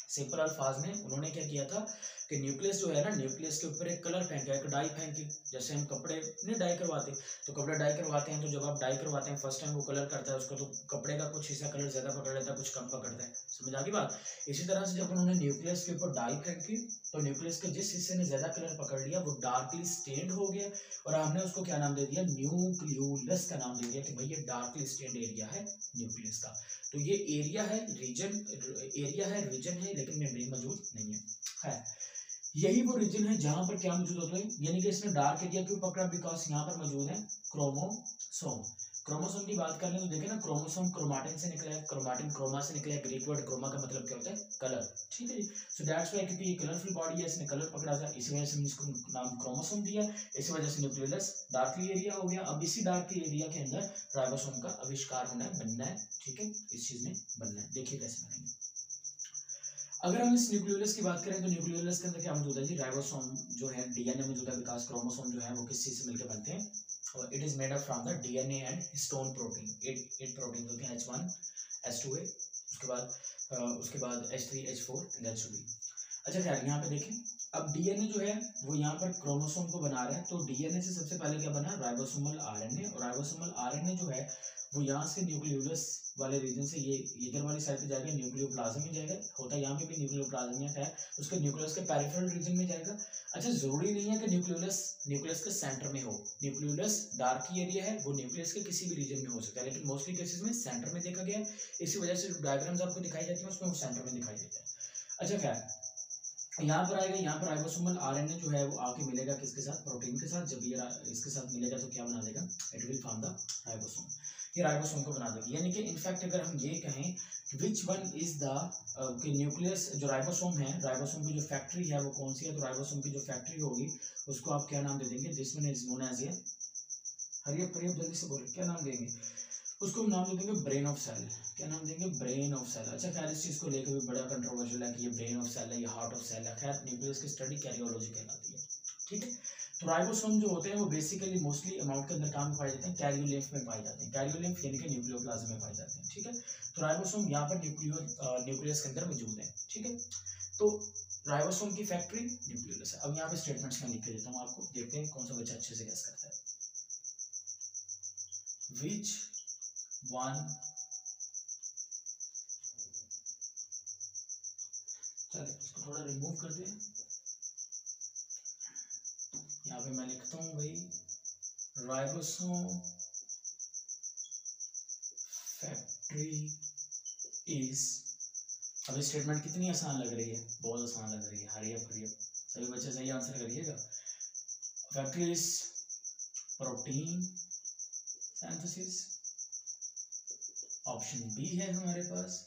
Simple अल्फाज में उन्होंने क्या किया था कि न्यूक्लियस जो है ना, न्यूक्लियस के ऊपर एक कलर फेंका, एक डाई फेंकी। जैसे हम कपड़े नहीं डाई करवाते, तो कपड़े डाई करवाते हैं, तो जब आप डाई करवाते हैं फर्स्ट टाइम वो कलर करता है उसको, तो कपड़े का कुछ हिस्सा कलर ज्यादा पकड़ लेता है, कुछ कम पकड़ता है। समझ आ गई बात? इसी तरह से जब उन्होंने न्यूक्लियस के ऊपर डाई फेंकी तो न्यूक्लियस के जिस हिस्से ने ज्यादा कलर पकड़ लिया वो डार्कली स्टेन्ड हो गया, और हमने उसको क्या नाम दे दिया? न्यूक्लियोलस का नाम दे दिया कि भाई ये डार्कली स्टेन्ड एरिया है न्यूक्लियस का। तो ये एरिया है, रीजन है, लेकिन मेम्ब्रेन मौजूद नहीं है। यही वो रीजन है जहां पर क्या मौजूद होता है, यानी कि इसने डार्क एरिया क्यों पकड़ा? बिकॉज यहाँ पर मौजूद है क्रोमोसोम। क्रोमोसोम की बात कर लें तो देखें ना, क्रोमोसोम क्रोमाटिन से निकला है, क्रोमाटिन क्रोमा से निकला है, ग्रीक वर्ड क्रोमा का मतलब क्या होता है? कलर। ठीक है जी। सो दैट्स व्हाई, क्योंकि ये कलरफुल बॉडी है, इसने कलर पकड़ा था, इसी वजह से हमने इसको नाम क्रोमोसोम दिया, इसी वजह से न्यूक्लियोलस डार्कली एरिया हो गया। अब इसी डार्कली एरिया के अंदर राइबोसोम का आविष्कार होना है, बनना है। ठीक है, इस चीज में बनना है। देखिए कैसे बनेंगे। अगर हम इस न्यूक्लियोलस की बात करें तो न्यूक्लियोलस के अंदर क्या मौजूद है जी? राइबोसोम जो है, डीएनए मौजूद है, विकास क्रोमोसोम जो है वो किस चीज से मिलकर बनते हैं? और it is made up from the DNA and histone protein. Eight protein होते हैं, H1 H2A, उसके बाद H3 H4 एंड H2B। अच्छा खैर, यहाँ पे देखें, अब डीएनए जो है वो यहाँ पर क्रोमोसोम को बना रहा है, तो डीएनए से सबसे पहले क्या बना? राइबोसोमल आरएनए, और राइबोसोमल आरएनए जो है वो यहाँ से न्यूक्लियोलस वाले रीजन से ये इधर वाली साइड पे जाएगा, न्यूक्लियोप्लाज्म में जाएगा, होता है यहाँ पे भी न्यूक्लियोप्लाज्म है, उसके न्यूक्लियस के पेरिफेरल रीजन में जाएगा। अच्छा, जरूरी नहीं है कि न्यूक्लियस के सेंटर में हो, न्यूक्लियोलस डार्क एरिया है, वो न्यूक्लियस के किसी भी रीजन में हो सकता है, लेकिन मोस्टली केसेस में सेंटर में देखा गया है, इसी वजह से डायग्राम्स आपको दिखाई जाती है उसमें वो सेंटर में दिखाई देता है। अच्छा खैर, यहाँ पर आएगा, यहाँ पर राइबोसोमल आरएनए जो है वो आके मिलेगा किसके साथ? प्रोटीन के साथ। जब ये इसके साथ मिलेगा तो क्या बना देगा? It will form the ribosome. ये राइबोसोम को बना देगी, यानी कि इनफैक्ट अगर हम ये कहें विच वन इज द न्यूक्लियस, जो राइबोसोम है, राइबोसोम की जो फैक्ट्री है वो कौन सी है? तो राइबोसोम की जो फैक्ट्री होगी उसको आप क्या नाम दे देंगे? This one is known as a, हरियप जल्दी से बोले, क्या नाम देंगे उसको? नाम दे देंगे ब्रेन ऑफ सेल। क्या नाम देंगे? Brain of cell. अच्छा खैर, इस चीज को लेकर भी बड़ा कंट्रोवर्शियल है कि ये ब्रेन ऑफ सेल है, ये हार्ट ऑफ सेल है। खैर, न्यूक्लियस की स्टडी कैरियोलॉजी कहलाती है। ठीक है, तो राइबोसोम जो होते हैं वो बेसिकली मोस्टली अमाउंट के अंदर कहाँ पाए जाते हैं? कैरियोलिम्फ में पाए जाते हैं। कैरियोलिम्फ यानी कि न्यूक्लियोप्लाज्म में पाए जाते हैं। ठीक है, तो राइबोसोम यहाँ पर न्यूक्लियस के अंदर मौजूद है। ठीक है, तो राइबोसोम की फैक्ट्री न्यूक्लियोलस है। अब यहाँ पे स्टेटमेंट्स में लिख के देता हूँ आपको, देखते हैं कौन सा बच्चा अच्छे से गैस करता है। विच वन, चलिए इसको थोड़ा रिमूव कर दें, यहाँ पे मैं लिखता हूँ भाई राइबोसोम फैक्ट्री इज। अब स्टेटमेंट कितनी आसान लग रही है, बहुत आसान लग रही है। हरी अप सभी बच्चे सही आंसर करिएगा। Factory is protein synthesis. Option B है हमारे पास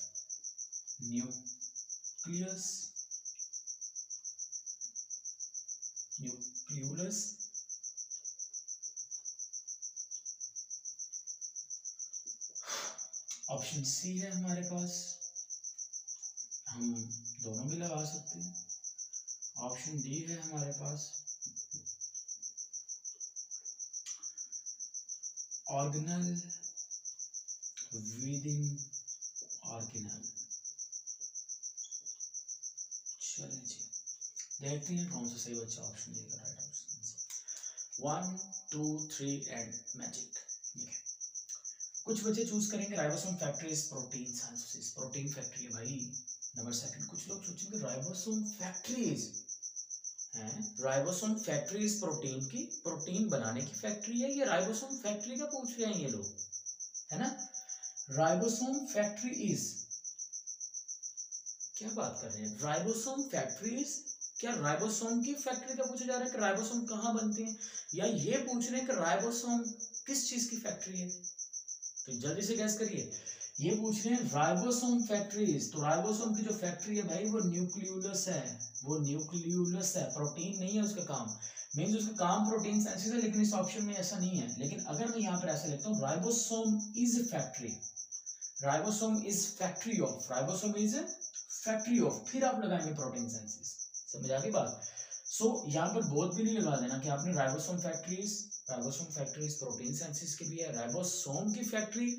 न्यूक्लियस न्यूक्लियोलस। ऑप्शन सी है हमारे पास, हम दोनों भी लगा सकते हैं। ऑप्शन डी है हमारे पास ऑर्गेनल विदिन ऑर्गेनल। चलें जी, देखते हैं कौन सा सही बच्चा ऑप्शन देगा राइट ऑप्शन। 1 2 3 and magic. कुछ बच्चे चूज करेंगे ribosome factory is protein synthesis, protein factory है भाई। नंबर सेकंड, कुछ लोग सोचेंगे राइबोसोम फैक्ट्रीज हैं, राइबोसोम फैक्ट्री इज प्रोटीन की, प्रोटीन बनाने की फैक्ट्री है। ये राइबोसोम फैक्ट्री का पूछ रहे हैं ये लोग, है ना। राइबोसोम फैक्ट्री इज, क्या बात कर रहे हैं, राइबोसोम फैक्ट्री इज, क्या राइबोसोम की फैक्ट्री का पूछा जा रहा है कि राइबोसोम कहाँ बनते हैं, या ये पूछ रहे हैं कि राइबोसोम किस चीज की फैक्ट्री है। तो जल्दी से गैस करिए, ये पूछ रहे हैं राइबोसोम फैक्ट्रीज, तो राइबोसोम की जो फैक्ट्री है भाई वो न्यूक्लियोलस है, वो न्यूक्लियोलस है, प्रोटीन नहीं है उसका काम। मींस उसका काम प्रोटीन सिंथेसिस है, लेकिन इस ऑप्शन में ऐसा नहीं है। लेकिन अगर मैं यहाँ पर ऐसे लिखता हूँ ribosome is factory, ribosome is factory of, ribosome is factory of, फिर आप लगाएंगे प्रोटीन सिंथेसिस। समझ आ गई बात। सो यहाँ पर बोथ भी नहीं लगा देना कि आपने ribosome factories, ribosome factories protein synthesis की भी है, राइबोसोम की फैक्ट्री,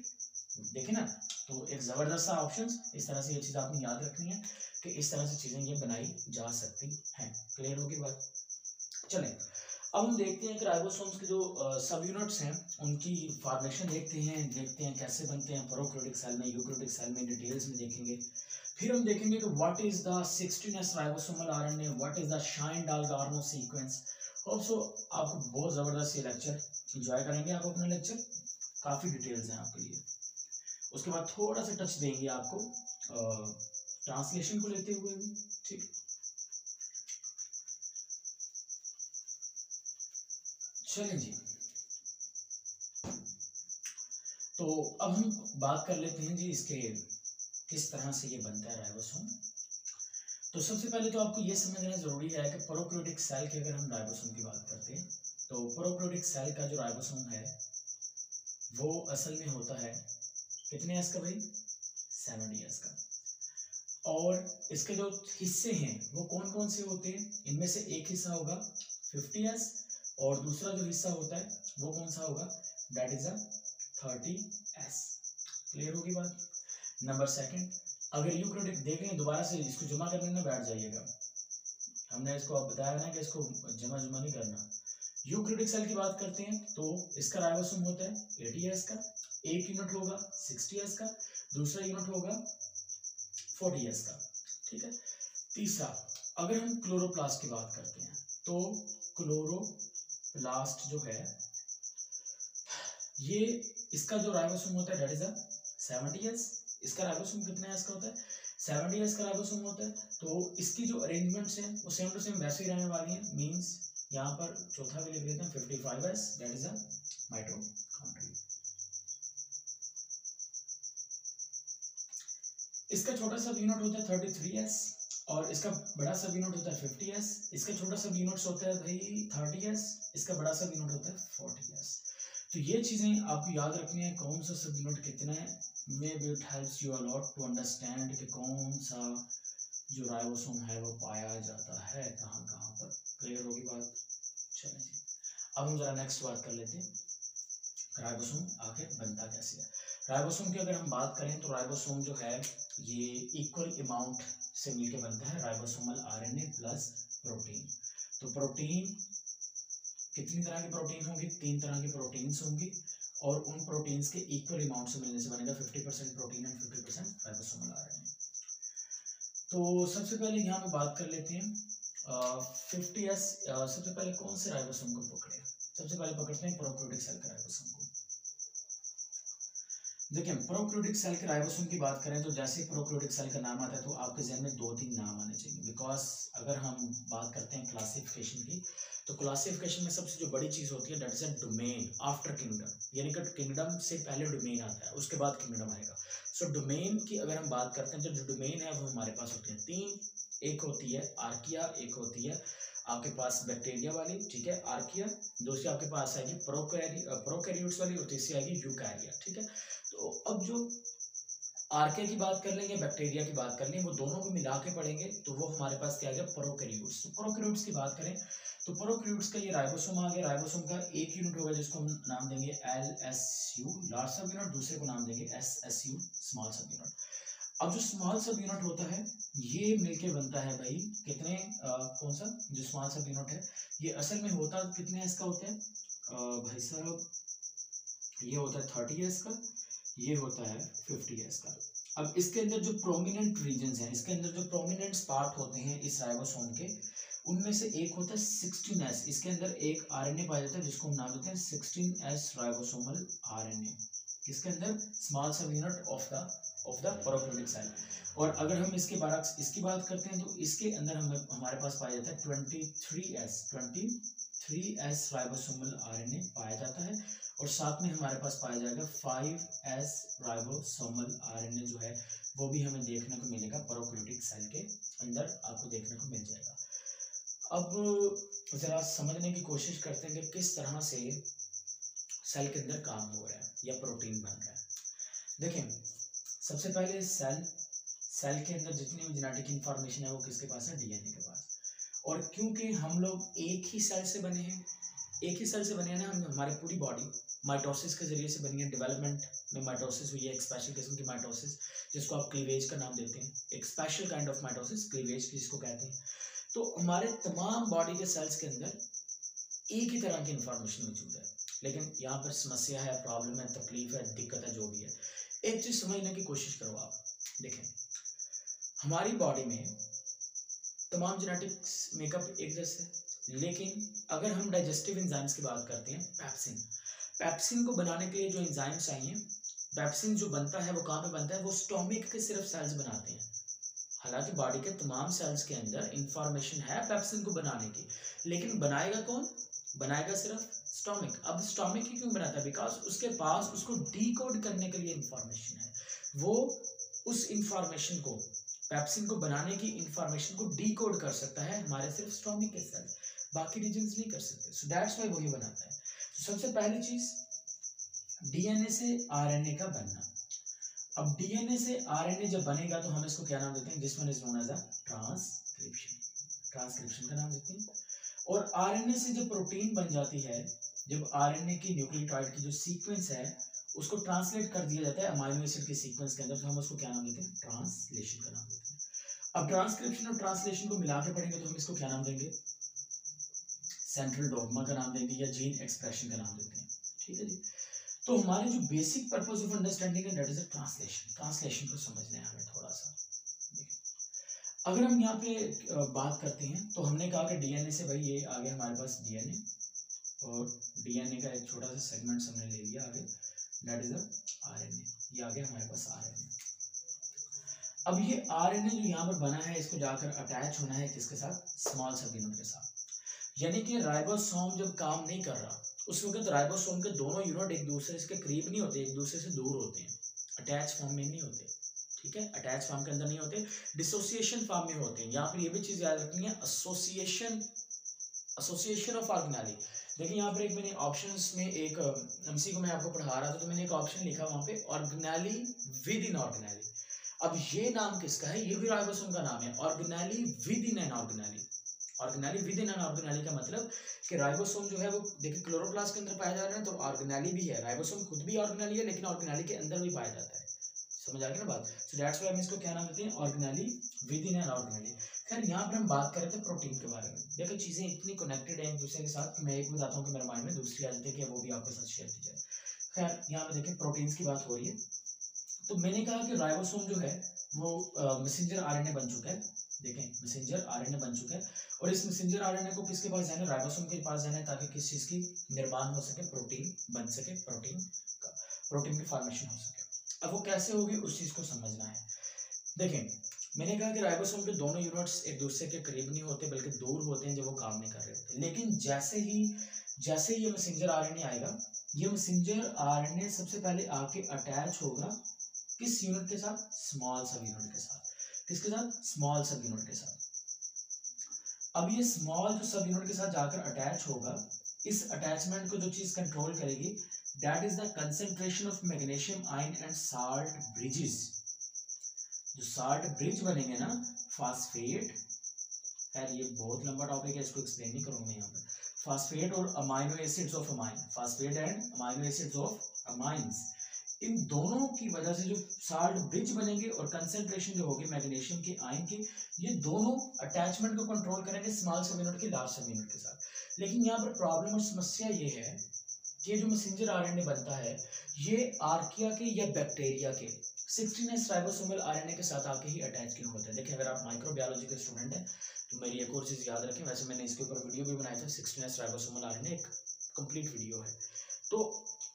देखे ना। तो एक जबरदस्त सा ऑप्शन, इस तरह से ये चीज आपने याद रखनी है कि इस तरह से चीजें ये बनाई जा सकती हैं। क्लियर होगी बात। चलें अब हम देखते हैं कि राइबोसोम्स के जो सब यूनिट्स हैं उनकी फॉर्मेशन देखते हैं कैसे बनते हैं प्रोकैरियोटिक सेल में, यूकैरियोटिक सेल में, डिटेल्स में देखेंगे। फिर हम देखेंगे कि what is the 16S ribosomal RNA, what is the Shine Dalgarno sequence. Also आपको बहुत जबरदस्त ये लेक्चर एंजॉय करेंगे आप अपना लेक्चर, काफी डिटेल्स हैं आपके लिए। उसके बाद थोड़ा सा टच देंगे आपको ट्रांसलेशन को लेते हुए भी, ठीक। चलें जी, तो अब हम बात कर लेते हैं जी इसके किस तरह से ये बनता है राइबोसोम। तो सबसे पहले तो आपको ये समझना जरूरी है कि प्रोकैरियोटिक सेल की अगर हम राइबोसोम की बात करते हैं तो प्रोकैरियोटिक सेल का जो राइबोसोम है वो असल में होता है कितने एस का भाई, 70S का। और इसके जो हिस्से हैं वो कौन कौन से होते हैं, इनमें से एक हिस्सा होगा 50S और दूसरा जो हिस्सा होता है वो कौन सा होगा, दैट इज 30S। क्लियर होगी बात। नंबर सेकंड, अगर यूकैरियोटिक देख लें, दोबारा से इसको जमा करने ना बैठ जाइएगा, हमने इसको अब बताया ना कि इसको जमा नहीं करना। यूकैरियोटिक सेल की बात करते हैं तो इसका राइबोसोम होता है 80S का, एक यूनिट होगा 60S का, दूसरा यूनिट होगा 40S का, ठीक है। तीसरा, अगर हम क्लोरोप्लास्ट की बात करते हैं तो क्लोरोप्लास्ट जो है ये इसका जो राइबोसोम होता है दैट इज 70S। इसका राइबोसोम कितने एस का होता है, 70S का राइबोसोम होता है। तो इसकी जो अरेंजमेंट्स हैं वो सेम टू सेम वैसे ही रहने वाली हैं। मींस यहाँ पर चौथा भी लिख देते हैं 55S, दैट इज माइटोकॉन्ड्रिया। इसका छोटा सब यूनिट होता है 33S और इसका बड़ा सब यूनिट होता है 50S। इसका छोटा सब यूनिट्स होता है भाई 30S, इसका बड़ा सब यूनिट होता है 40S। तो ये चीजें आपको याद रखनी है, कौन सा सब यूनिट कितना है। Maybe it helps you a lot to understand कि कौन सा जो राइबोसोम है वो पाया जाता है कहाँ कहाँ पर। क्लियर होगी बात। चलें जी, अब हम जरा नेक्स्ट बात कर लेते हैं राइबोसोम आखिर बनता कैसे है। राइबोसोम की अगर हम बात करें तो राइबोसोम जो है ये इक्वल अमाउंट से मिलकर बनता है, राइबोसोमल आरएनए प्लस प्रोटीन। तो प्रोटीन कितनी तरह की प्रोटीन होंगी, 3 तरह की प्रोटीन्स होंगी और उन प्रोटीन्स के इक्वल अमाउंट से मिलने से बनेगा 50% प्रोटीन एंड 50% राइबोसोमल आरएनए। तो सबसे पहले यहाँ पे बात कर लेते हैं 50s सबसे पहले कौन से राइबोसोम को पकड़े? सबसे पहले पकड़ते हैं प्रोकैरियोटिक सेल के राइबोसोम को। देखिए प्रोकैरियोटिक सेल के राइबोसोम की बात करें तो जैसे प्रोकैरियोटिक सेल का नाम आता है तो आपके जहन में 2-3 नाम आने चाहिए, बिकॉज अगर हम बात करते हैं क्लासिफिकेशन की तो क्लासिफिकेशन में सबसे जो बड़ी चीज होती है that is a domain after kingdom, यानी कि किंगडम से पहले डोमेन आता है, उसके बाद किंगडम आएगा। सो डोमेन की अगर हम बात करते हैं तो जो डोमेन है वो हमारे पास होती है 3, एक होती है आर्किया, एक होती है आपके पास बैक्टीरिया वाली, ठीक है, आर्किया, दूसरी आपके पास आएगी प्रोकैरियोट्स वाली और तीसरी आएगी यूकैरिया, ठीक है। तो अब जो आर्किया की बात कर लेंगे, बैक्टीरिया की बात कर लेंगे, वो दोनों को मिला के पढ़ेंगे तो वो हमारे पास क्या आ गया प्रोकैरियोट्स। तो प्रोकैरियोट्स की बात करें तो प्रोकैरियोट्स का ये राइबोसोम आ गया, राइबोसोम का एक यूनिट होगा जिसको हम नाम देंगे LSU लार्ज सब यूनिट, दूसरे को नाम देंगे SSU स्मॉल सब यूनिट। अब जो स्मॉल सब यूनिट होता है ये मिलके बनता है भाई कितने कौन सा जो स्मॉल सब यूनिट है ये असल में होता कितने एस का होता है भाई साहब, ये होता है 30 एस का, ये होता है 50 एस का। अब इसके अंदर जो प्रोमिनेंट रीजन्स हैं, इसके अंदर जो प्रोमिनेंट पार्ट होते हैं इस राइबोसोम के, उनमें से एक होता है 16S। इसके अंदर एक आरएनए पाया जाता है जिसको हम नाम देते हैं 16S राइबोसोमल आरएनए, किसके अंदर small sub unit of the prokaryotic cell. और अगर हम इसकी बात करते हैं तो इसके अंदर हमारे पास पाया जाता है 23S राइबोसोमल आरएनए पाया जाता है, और साथ में हमारे पास पाया जाएगा 5S राइबोसोमल आरएनए जो है वो भी हमें देखने को मिलेगा प्रोकैरियोटिक सेल के अंदर, आपको देखने को मिल जाएगा। अब जरा समझने की कोशिश करते हैं कि किस तरह से सेल के अंदर काम हो रहा है या प्रोटीन बन रहा है। देखें सबसे पहले सेल के अंदर जितनी भी जेनेटिक इंफॉर्मेशन है वो किसके पास है, डीएनए के पास। और क्योंकि हम लोग एक ही सेल से बने हैं ना, हम हमारी पूरी बॉडी माइटोसिस के जरिए से बनी है। डेवलपमेंट में माइटोसिस हुई है, एक स्पेशल किस्म की माइटोसिस जिसको आप क्लीवेज का नाम देते हैं, एक special kind of mitosis cleavage जिसको कहते हैं। तो हमारे तमाम बॉडी के सेल्स के अंदर एक ही तरह की इंफॉर्मेशन मौजूद है, लेकिन यहाँ पर समस्या है, प्रॉब्लम है, तकलीफ है, दिक्कत है, जो भी है। एक चीज समझने की कोशिश करो आप, देखें हमारी बॉडी में तमाम जेनेटिक मेकअप एक जैसे, लेकिन अगर हम डाइजेस्टिव एंजाइम्स की बात करते हैं, पेप्सिन को बनाने के लिए जो एंजाइम्स चाहिए, पेप्सिन जो बनता है वो कहाँ पे बनता है, वो स्टोमिक के सिर्फ सेल्स बनाते हैं। हालांकि बॉडी के तमाम सेल्स के अंदर इंफॉर्मेशन है पेप्सिन को बनाने की, लेकिन बनाएगा कौन, बनाएगा सिर्फ स्टोमिक। अब स्टोमिक ही क्यों बनाता है, बिकॉज उसके पास उसको डीकोड करने के लिए इंफॉर्मेशन है, वो उस इंफॉर्मेशन को, पेप्सिन को बनाने की इंफॉर्मेशन को डीकोड कर सकता है हमारे सिर्फ स्टोमिक के सेल्स, बाकी रीजन्स नहीं कर सकते। सो दैट्स व्हाई वही बनाता है। तो सबसे पहली चीज डीएनए से आरएनए का बनना। अब डीएनए से आरएनए जब बनेगा तो हम इसको क्या नाम देते हैं, this one is known as a transcription का नाम देते हैं। और आरएनए से जब प्रोटीन बन जाती है, जब आरएनए की न्यूक्लियोटाइड की जो सीक्वेंस है उसको ट्रांसलेट कर दिया जाता है अमाइनो एसिड के सीक्वेंस के अंदर, तो हम उसको क्या नाम देते हैं, ट्रांसलेशन का नाम देते हैं। अब ट्रांसक्रिप्शन और ट्रांसलेशन को मिला के पढ़ेंगे तो हम इसको क्या नाम देंगे, सेंट्रल डॉग्मा का नाम देंगे या जीन एक्सप्रेशन का नाम देते हैं, ठीक है जी। तो हमारे जो बेसिक पर्पस ऑफ अंडरस्टैंडिंग है दैट इज अ ट्रांसलेशन को समझना है हमें थोड़ा सा। अगर हम यहाँ पे बात करते हैं तो हमने कहा कि डीएनए से भाई ये आ गया हमारे पास डीएनए, और डीएनए का एक छोटा सा सेगमेंट हमने ले लिया आगे, दैट इज अ आरएनए, ये आ गया हमारे पास आरएनए। अब ये आरएनए जो यहाँ पर बना है इसको जाकर अटैच होना है किसके साथ, स्मॉल सब यूनिट के साथ। यानी कि राइबोसोम जब काम नहीं कर रहा उस वक्त राइबोसोम के दोनों यूनिट एक दूसरे के करीब नहीं होते, एक दूसरे से दूर होते हैं, अटैच फॉर्म में नहीं होते, ठीक है, अटैच फॉर्म के अंदर नहीं होते, डिसोसिएशन फॉर्म में होते हैं। यहाँ पर ये भी चीज याद रखनी है, एसोसिएशन ऑफ ऑर्गेनेली। देखिए यहाँ पर एक मैंने ऑप्शंस में एक एमसी को मैं आपको पढ़ा रहा था तो मैंने एक ऑप्शन लिखा वहां पे ऑर्गेनेली विद इन ऑर्गेनेली। अब ये नाम किसका है, ये भी राइबोसोम का नाम है, organelle with in an organelle. Organelle with in an organelle का मतलब कि राइबोसोम जो है वो देखिए क्लोरोप्लास्ट के अंदर पाया जा रहा है, तो ऑर्गेनेली भी है, राइबोसोम खुद भी ऑर्गेनेली है लेकिन ऑर्गेनेली के अंदर भी पाया जाता है, समझ आ गई ना बात। सो दैट्स व्हाई हम इसको क्या नाम देते हैं, organelle with in an organelle. खैर यहाँ पर हम बात कर रहे थे प्रोटीन के बारे में। देखो चीजें इतनी कनेक्टेड है एक दूसरे के साथ, मैं एक बताता हूँ कि मेरे माइंड में दूसरी आ जाती है कि वो भी आपके साथ शेयर की जाए। खैर यहाँ पे देखें प्रोटीन्स की बात हो रही है, तो मैंने कहा कि राइबोसोम जो है वो मैसेंजर आरएनए बन चुका है, देखें मैसेंजर आरएनए बन चुका है और इस मैसेंजर आरएनए को किसके पास जाना है, राइबोसोम के पास जाना है, ताकि किस चीज की निर्माण हो सके, प्रोटीन बन सके, प्रोटीन की फॉर्मेशन हो सके। अब वो कैसे होगी उस चीज को समझना है। देखें मैंने कहा कि राइबोसोम के दोनों यूनिट्स एक दूसरे के करीब नहीं होते बल्कि दूर होते हैं जब वो काम नहीं कर रहे होते। लेकिन जैसे ये मैसेंजर आरएनए आएगा, ये मैसेंजर आरएनए सबसे पहले आके अटैच होगा किस यूनिट के साथ, स्मॉल सब यूनिट के साथ। किसके साथ, स्मॉल सब यूनिट के साथ। अब ये स्मॉल जो सब यूनिट के साथ जाकर अटैच होगा, इस अटैचमेंट को जो चीज कंट्रोल करेगी that is the concentration of magnesium ion and salt bridges. जो साल्ट ब्रिज बनेंगे ना, फास्फेट, खैर ये बहुत लंबा टॉपिक है, इसको एक्सप्लेन नहीं करूंगा मैं यहाँ पर। फास्फेट और amino acids of amine, phosphate and amino acids of amines, इन दोनों की वजह से जो साल्ट ब्रिज बनेंगे और कंसेंट्रेशन जो होगी मैग्नीशियम के आयन की, ये दोनों अटैचमेंट को कंट्रोल करेंगे स्मॉल सब यूनिट के लार्ज सब यूनिट के साथ। लेकिन यहाँ पर प्रॉब्लम और समस्या ये है कि जो मैसेंजर आरएनए बनता है ये आर्किया के या बैक्टीरिया के 16S राइबोसोमल आरएनए के साथ आके ही अटैच क्यों होता है। देखिए अगर आप माइक्रोबायोलॉजी के स्टूडेंट हैं तो मेरी एक और चीज याद रखें, वैसे मैंने इसके ऊपर वीडियो भी बनाया था, 16S राइबोसोमल आरएनए एक कंप्लीट वीडियो है। तो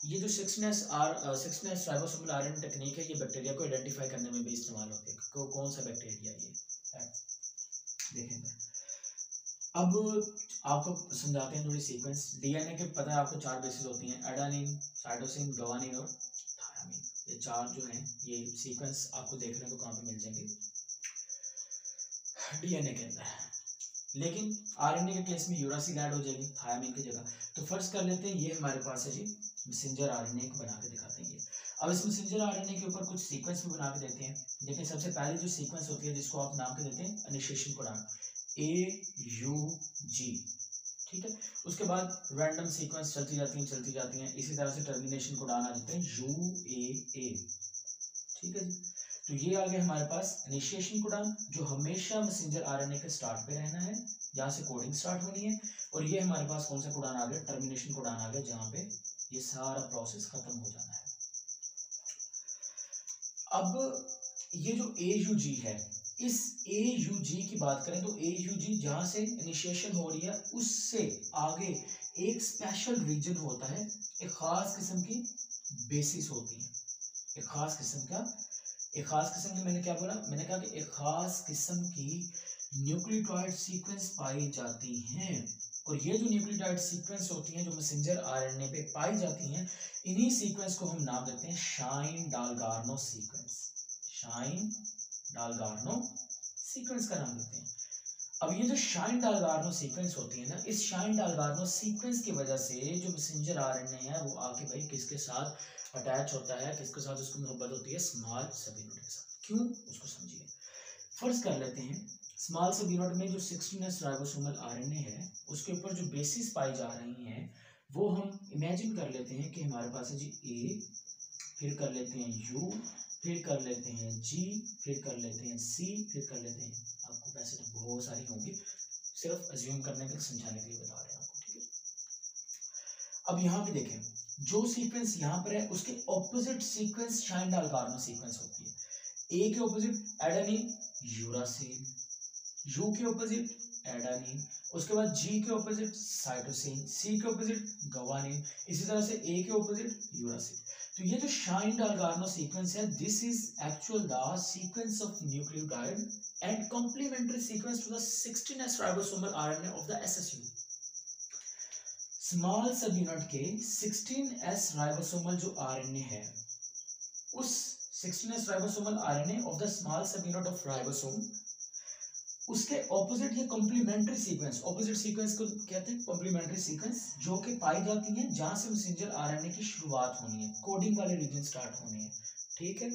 ये जो 16S राइबोसोमल आरएनए टेक्निक है ये बैक्टीरिया को आइडेंटिफाई करने में भी इस्तेमाल होती है। कौन सा बैक्टीरिया ये देखेंगे। अब आपको समझाते हैं थोड़ी सीक्वेंस। डीएनए के पता है आपको 4 बेसिस होती हैं, एडेनिन, साइटोसिन, गुआनिन और थायमिन। ये 4 जो हैं ये सीक्वेंस आपको देखने को कहाँ पे मिल जाएंगे, डीएनए के अंदर। लेकिन आरएनए के केस में यूरासिल ऐड हो जाएगी थायमिन की जगह। तो फर्स्ट कर लेते हैं, ये हमारे पास है जी मैसेंजर आरएनए को बना के दिखाते हैं। अब इस मैसेंजर आरएनए के ऊपर कुछ सीक्वेंस भी बना के देते हैं। देखिए सबसे पहले जो सीक्वेंस होती है जिसको आप नाम के देते हैं इनिशिएशन कोडान, AUG, ठीक है। उसके बाद रैंडम सीक्वेंस चलती जाती हैं। इसी तरह से टर्मिनेशन कोडान आ जाते हैं UAA, ठीक है जी। तो ये आ गया हमारे पास इनिशिएशन कोडान जो हमेशा मैसेंजर आरएनए के स्टार्ट पे रहना है, जहाँ से कोडिंग स्टार्ट होनी है। और ये हमारे पास कौन सा कोडान आ गया, टर्मिनेशन कोडान आ गया, जहाँ पे ये सारा प्रोसेस खत्म हो जाना है। अब ये जो AUG है, इस AUG की बात करें तो AUG जहाँ से इनिशिएशन हो रही है उससे आगे एक स्पेशल रीजन होता है, एक खास किस्म की बेसिस होती है, एक खास किस्म की मैंने क्या बोला, मैंने कहा कि एक खास किस्म की न्यूक्लियोटाइड सीक्वेंस पाई जाती हैं। और ये जो न्यूक्लियोटाइड सीक्वेंस होती हैं जो मैसेंजर आरएनए पे पाई जाती हैं, इन्हीं सीक्वेंस को हम नाम देते हैं शाइन-डालगार्नो सीक्वेंस। शाइन-डालगार्नो सीक्वेंस का नाम देते हैं। अब ये जो शाइन-डालगार्नो सीक्वेंस होती है ना, इस शाइन-डालगार्नो सीक्वेंस की वजह से जो मैसेंजर आरएनए है वो आके भाई किसके साथ अटैच होता है, किसके साथ उसको मोहब्बत होती है, स्मॉल सब यूनिट के साथ। क्यों, उसको समझिए। फर्स्ट कर लेते हैं, स्मॉल सब यूनिट में जो 16S राइबोसोमल आरएनए है उसके ऊपर जो बेसिस पाई जा रही हैं वो हम इमेजिन कर लेते हैं कि हमारे पास है जी A, फिर कर लेते हैं U, फिर कर लेते हैं G, फिर कर लेते हैं C, फिर कर लेते हैं, आपको वैसे तो बहुत सारी होंगी, सिर्फ अज्यूम करने के लिए, समझाने के लिए बता रहे हैं आपको, ठीक है। अब यहाँ पे देखें, जो सीक्वेंस यहाँ पर है उसके ऑपोजिट सीक्वेंस शाइन-डालगार्नो सीक्वेंस होती है। A के ऑपोजिट एडेनिन, यूरासिल, U के ऑपोजिट एडेनिन, उसके बाद G के ऑपोजिट साइटोसिन, C के ऑपोजिट गुआनिन, इसी तरह से A के ऑपोजिट यूरासिल। तो ये जो शाइन-डालगार्नो सीक्वेंस है, this is actual the sequence of nucleotide and complementary sequence to the 16S ribosomal RNA of the SSU। Small sub unit के 16S राइबोसोमल जो आरएनए है, उस 16S ribosomal RNA of the small sub unit of ribosome, उसके ऑपोजिट ये कॉम्प्लीमेंट्री सीक्वेंस, ऑपोजिट सीक्वेंस को कहते हैं कॉम्प्लीमेंट्री सीक्वेंस, जो कि पाई जाती हैं जहां से मैसेंजर आरएनए की शुरुआत होनी है, कोडिंग वाले रीजन स्टार्ट होने हैं, ठीक है।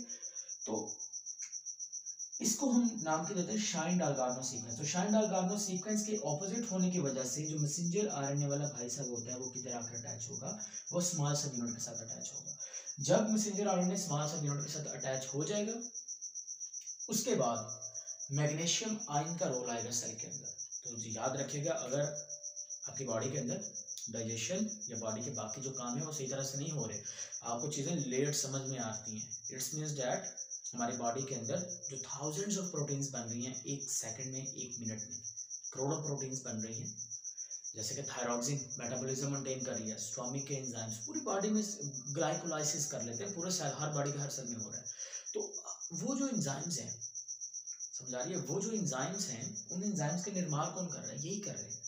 तो इसको हम नाम के देते हैं शाइन-डालगार्नो सीक्वेंस। तो शाइन-डालगार्नो सीक्वेंस के ऑपोजिट होने की वजह से जो मैसेंजर आरएनए वाला भाई साहब होता है वो किधर आकर अटैच होगा, वो स्मॉल सब यूनिट के साथ अटैच होगा। जब messenger RNA small sub unit के साथ अटैच हो जाएगा, उसके बाद मैग्नीशियम आयन का रोल आएगा सेल के अंदर। तो याद रखिएगा, अगर आपकी बॉडी के अंदर डाइजेशन या बॉडी के बाकी जो काम है वो सही तरह से नहीं हो रहे, आपको चीज़ें लेट समझ में आती हैं, इट्स मीन्स डैट हमारी बॉडी के अंदर जो थाउजेंड्स ऑफ प्रोटीन्स बन रही हैं एक सेकंड में, एक मिनट में, करोड़ों प्रोटीन्स बन रही हैं। जैसे कि थायरॉक्सिन मेटाबॉलिज्म मेंटेन कर रही है, स्टोमिक के एंजाइम्स पूरी बॉडी में ग्लाइकोलाइसिस कर लेते हैं, पूरे सेल, हर बॉडी के हर सेल में हो रहा है। तो वो जो एंजाइम्स हैं, समझा रही है, वो जो एंजाइम्स हैं, उन एंजाइम्स के निर्माण कौन कर रहा है? यही कर रहे हैं।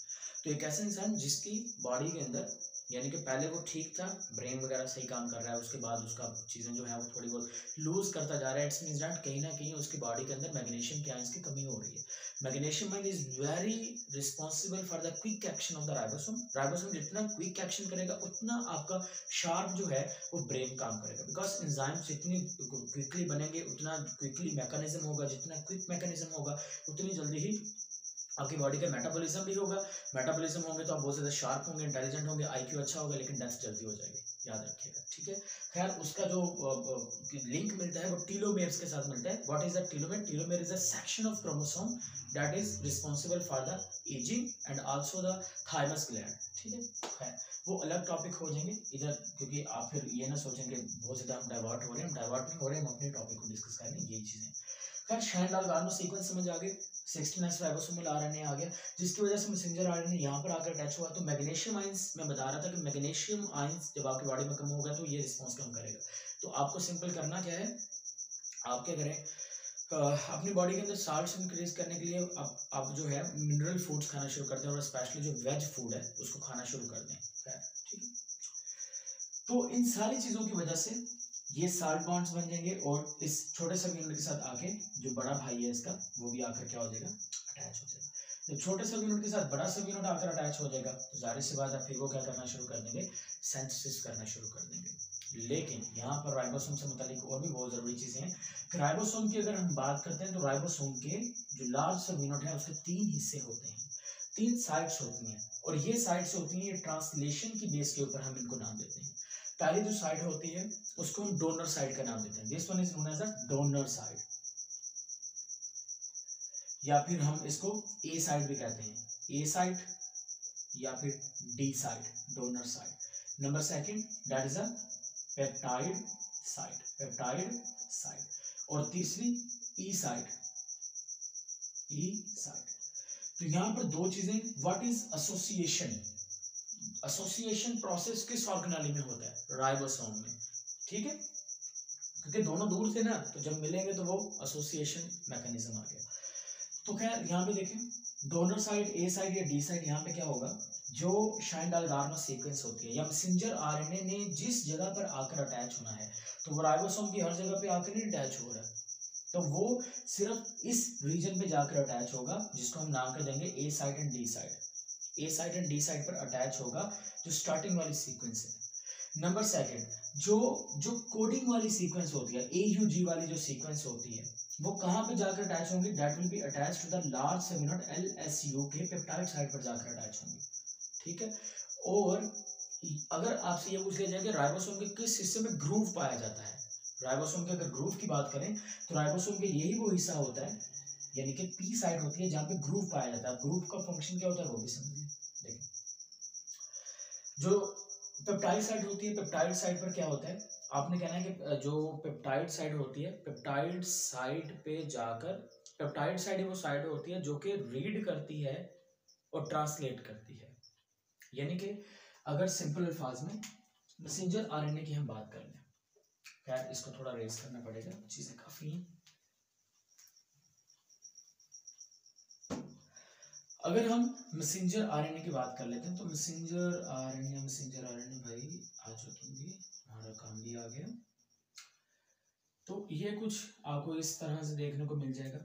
तो एक ऐसा इंसान जिसकी बॉडी के अंदर, यानी कि पहले वो ठीक था, ब्रेन वगैरह सही काम कर रहा है, उसके बाद उसका चीज़ें जो है वो थोड़ी बहुत लूज करता जा रहा है, इट्स मींस दैट कहीं ना कहीं उसकी बॉडी के अंदर मैग्नीशियम के आयंस की कमी हो रही है। Magnesium ion is very responsible for the quick action of the ribosome. Ribosome जितना क्विक एक्शन करेगा उतना आपका शार्प जो है वो ब्रेन काम करेगा, बिकॉज एंजाइम्स जितनी क्विकली बनेंगे उतना क्विकली मैकेनिज्म होगा, जितना क्विक मैकेनिज्म होगा उतनी जल्दी ही आपकी बॉडी का मेटाबॉलिज्म भी होगा। मेटाबॉलिज्म होंगे तो आप बहुत ज़्यादा शार्प होंगे, इंटेलिजेंट होंगे, आईक्यू अच्छा होगा, लेकिन डेथ जल्दी हो जाएगी, याद रखिएगा, ठीक है। खैर, उसका जो लिंक मिलता है वो टीलोमेयर्स के साथ मिलता है। What is the telomere? Telomere is a section of chromosome that is responsible for the ageing and also the thymus gland, ठीक है। खैर, वो अलग टॉपिक हो जाएंगे इधर, क्योंकि आप फिर ये ना सोचेंगे बहुत ज़्यादा हम डाइवर्ट हो रहे हैं। हम डाइवर्ट नहीं हो रहे हैं, हम अपने टॉपिक को डिस्कस कर रहे हैं, यही चीज़ें। खैर, शाइन-डाल-गार्नो सीक्वेंस समझ आ गई, 16S राइबोसोमल आरएनए आ गया, जिसकी वजह से मैसेंजर आरएनए यहाँ पर आकर अटैच हुआ। तो मैग्नीशियम आयंस, मैं बता रहा था कि मैग्नीशियम आयंस जब आपकी बॉडी में कम होगा तो ये रिस्पॉन्स कम करेगा। तो आपको सिंपल करना क्या है, आप क्या करें, अपनी बॉडी के अंदर साल्ट्स इंक्रीज करने के लिए आप जो है मिनरल फूड्स खाना शुरू करते हैं, और स्पेशली जो वेज फूड है उसको खाना शुरू कर दें, ठीक है। तो इन सारी चीज़ों की वजह से ये साल्ट बॉन्ड्स बन जाएंगे, और इस छोटे सब यूनिट के साथ आके जो बड़ा भाई है इसका, वो भी आकर क्या हो जाएगा, अटैच हो जाएगा। जब छोटे सब यूनिट के साथ बड़ा सब यूनिट आकर अटैच हो जाएगा तो जाहिर सी बात है फिर वो क्या करना शुरू कर देंगे, सिंथेसिस करना शुरू कर देंगे। लेकिन यहाँ पर राइबोसोम से मुतालिक और भी बहुत ज़रूरी चीज़ें हैं। राइबोसोम की अगर हम बात करते हैं तो राइबोसोम के जो लार्ज सब यूनिट है उसके 3 हिस्से होते हैं, 3 साइट्स होती हैं, और ये साइट्स होती हैं, ये ट्रांसलेशन की बेस के ऊपर हम इनको नाम देते हैं। पहली जो साइट होती है उसको हम डोनर साइट का नाम देते हैं, this one is known as a donor site, या फिर हम इसको ए साइट भी कहते हैं, ए साइट या फिर D site, donor site. Number second that is a peptide site, peptide site. और तीसरी ई साइट, ई साइट। तो यहां पर दो चीजें, what is association, association process किस ऑर्गेनेली में होता है, राइबोसोम में, ठीक है, क्योंकि दोनों दूर थे ना, तो जब मिलेंगे तो वो एसोसिएशन मैकेनिज्म आ गया। तो खैर यहाँ पे देखें, डोनर साइट, ए साइट या डी साइट, यहाँ पे क्या होगा, जो शाइन-डाल-गार्नो सीक्वेंस होती है या मैसेंजर आरएनए ने जिस जगह पर आकर अटैच होना है, तो वो राइबोसोम की हर जगह पे आकर नहीं अटैच हो रहा है, तो वो सिर्फ इस रीजन पे जाकर अटैच होगा, जिसको हम नाम कर देंगे A site and D site. A site and D site पर अटैच होगा जो स्टार्टिंग वाली सीक्वेंस है। नंबर सेकंड, जो कोडिंग वाली सीक्वेंस होती है, AUG वाली जो सीक्वेंस होती है, वो कहाँ पे जाकर अटैच होंगी, that will be attached to the large sub unit LSU के पेप्टाइड साइट पर जाकर अटैच होंगी, ठीक है। और अगर आपसे ये पूछ लिया जाए कि राइबोसोम के किस हिस्से में ग्रूव पाया जाता है, राइबोसोम के अगर ग्रूव की बात करें तो राइबोसोम के यही वो हिस्सा होता है, यानी कि पी साइट होती है जहाँ पे ग्रूव पाया जाता है। ग्रूव का फंक्शन क्या होता है वो भी समझिए। देखिए, जो पेप्टाइड साइट होती है, पेप्टाइड साइट पर क्या होता है, आपने कहना है कि जो पेप्टाइड साइट होती है, पेप्टाइड साइट पे जाकर, पेप्टाइड साइट वो साइट होती है जो कि रीड करती है और ट्रांसलेट करती है। यानी कि अगर सिंपल अल्फाज में मैसेंजर आरएनए की हम बात कर लें, खैर इसको थोड़ा रेस करना पड़ेगा, चीजें काफी हैं। अगर हम मैसेंजर आरएनए की बात कर लेते हैं तो मैसेंजर आरएनए भाई आ चुकी है, हमारा काम भी आ गया। तो ये कुछ आपको इस तरह से देखने को मिल जाएगा।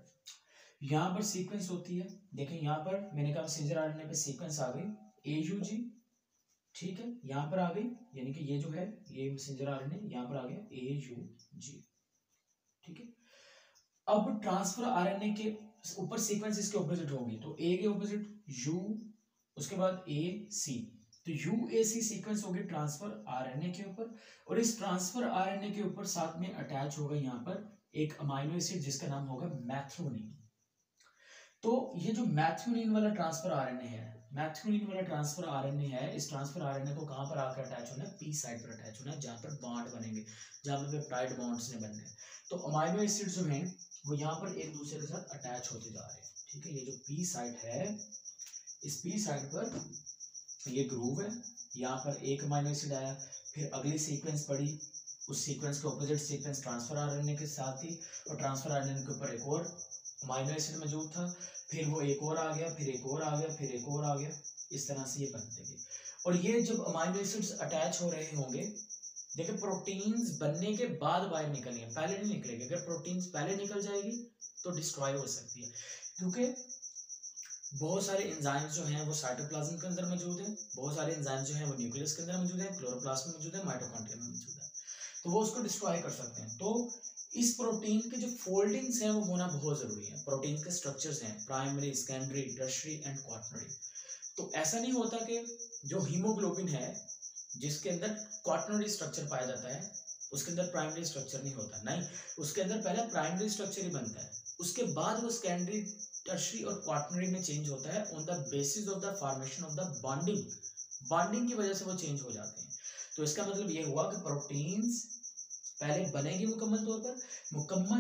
यहाँ पर सीक्वेंस होती है, देखें यहाँ पर मैंने कहा मैसेंजर आरएनए पे सीक्वेंस आ गई AUG, ठीक है, यहाँ पर आ गई, यानी कि ये जो है ये मैसेंजर आरएनए यहाँ पर आ गया AUG, ठीक है। अब ट्रांसफर आरएनए के ऊपर सीक्वेंस इसके ऑपोजिट होंगी, तो A के ऑपोजिट U, उसके बाद AC, तो UAC सीक्वेंस होगी ट्रांसफर आरएनए के ऊपर, और इस ट्रांसफर आरएनए के ऊपर साथ में अटैच होगा यहाँ पर एक अमाइनो एसिड जिसका नाम होगा मैथ्रोनिन। तो ये जो मैथ्रोनिन वाला ट्रांसफर आरएनए है, मैथ्यूलिन वाला ट्रांसफर आरएनए है, इस ट्रांसफर आरएनए को कहाँ पर आकर अटैच होना है, पी साइड पर अटैच होना है, जहाँ पर बॉन्ड बनेंगे, जहाँ पर पेप्टाइड बॉन्ड्स ने बनने हैं। तो अमाइनो एसिड जो हैं वो यहाँ पर एक दूसरे के साथ अटैच होते जा रहे हैं, ठीक है। ये जो पी साइड है, इस पी साइड पर ये ग्रूव है, यहाँ पर एक अमाइनो एसिड आया, फिर अगली सीक्वेंस पड़ी, उस सीक्वेंस के ऑपोजिट सीक्वेंस ट्रांसफर आरएनए के साथ ही, और ट्रांसफर आरएनए के ऊपर एक और अमाइनो एसिड मौजूद था, फिर वो एक और आ गया, फिर एक और आ गया, फिर एक और आ गया, इस तरह से ये बनते गए। और ये जब अमाइनो एसिड्स अटैच हो रहे होंगे, देखिए प्रोटीन्स बनने के बाद बाहर निकलेंगे, पहले नहीं निकलेंगे। अगर प्रोटीन्स पहले निकल जाएगी तो डिस्ट्रॉय हो सकती है, क्योंकि बहुत सारे एंजाइम्स जो हैं वो साइटोप्लाज्म के अंदर मौजूद है, बहुत सारे एंजाइम्स जो हैं वो न्यूक्लियस के अंदर मौजूद है, क्लोरोप्लास्ट में मौजूद है, माइटोकॉन्ड्रिया में मौजूद है, तो वो उसको डिस्ट्रॉय कर सकते हैं। तो इस प्रोटीन के जो फोल्डिंग्स हैं वो होना बहुत जरूरी है। प्रोटीन के स्ट्रक्चर्स हैं primary, secondary, tertiary and quaternary. तो ऐसा नहीं होता कि जो हीमोग्लोबिन है जिसके अंदर क्वाटरनरी स्ट्रक्चर पाया जाता है उसके अंदर प्राइमरी स्ट्रक्चर नहीं होता, नहीं, उसके अंदर पहले प्राइमरी स्ट्रक्चर ही बनता है, उसके बाद वो सेकेंडरी, टर्शियरी और क्वाटरनरी में चेंज होता है on the basis of the formation of the bonding की वजह से वो चेंज हो जाते हैं। तो इसका मतलब ये हुआ कि प्रोटीन्स पहले बनेगी मुकम्मल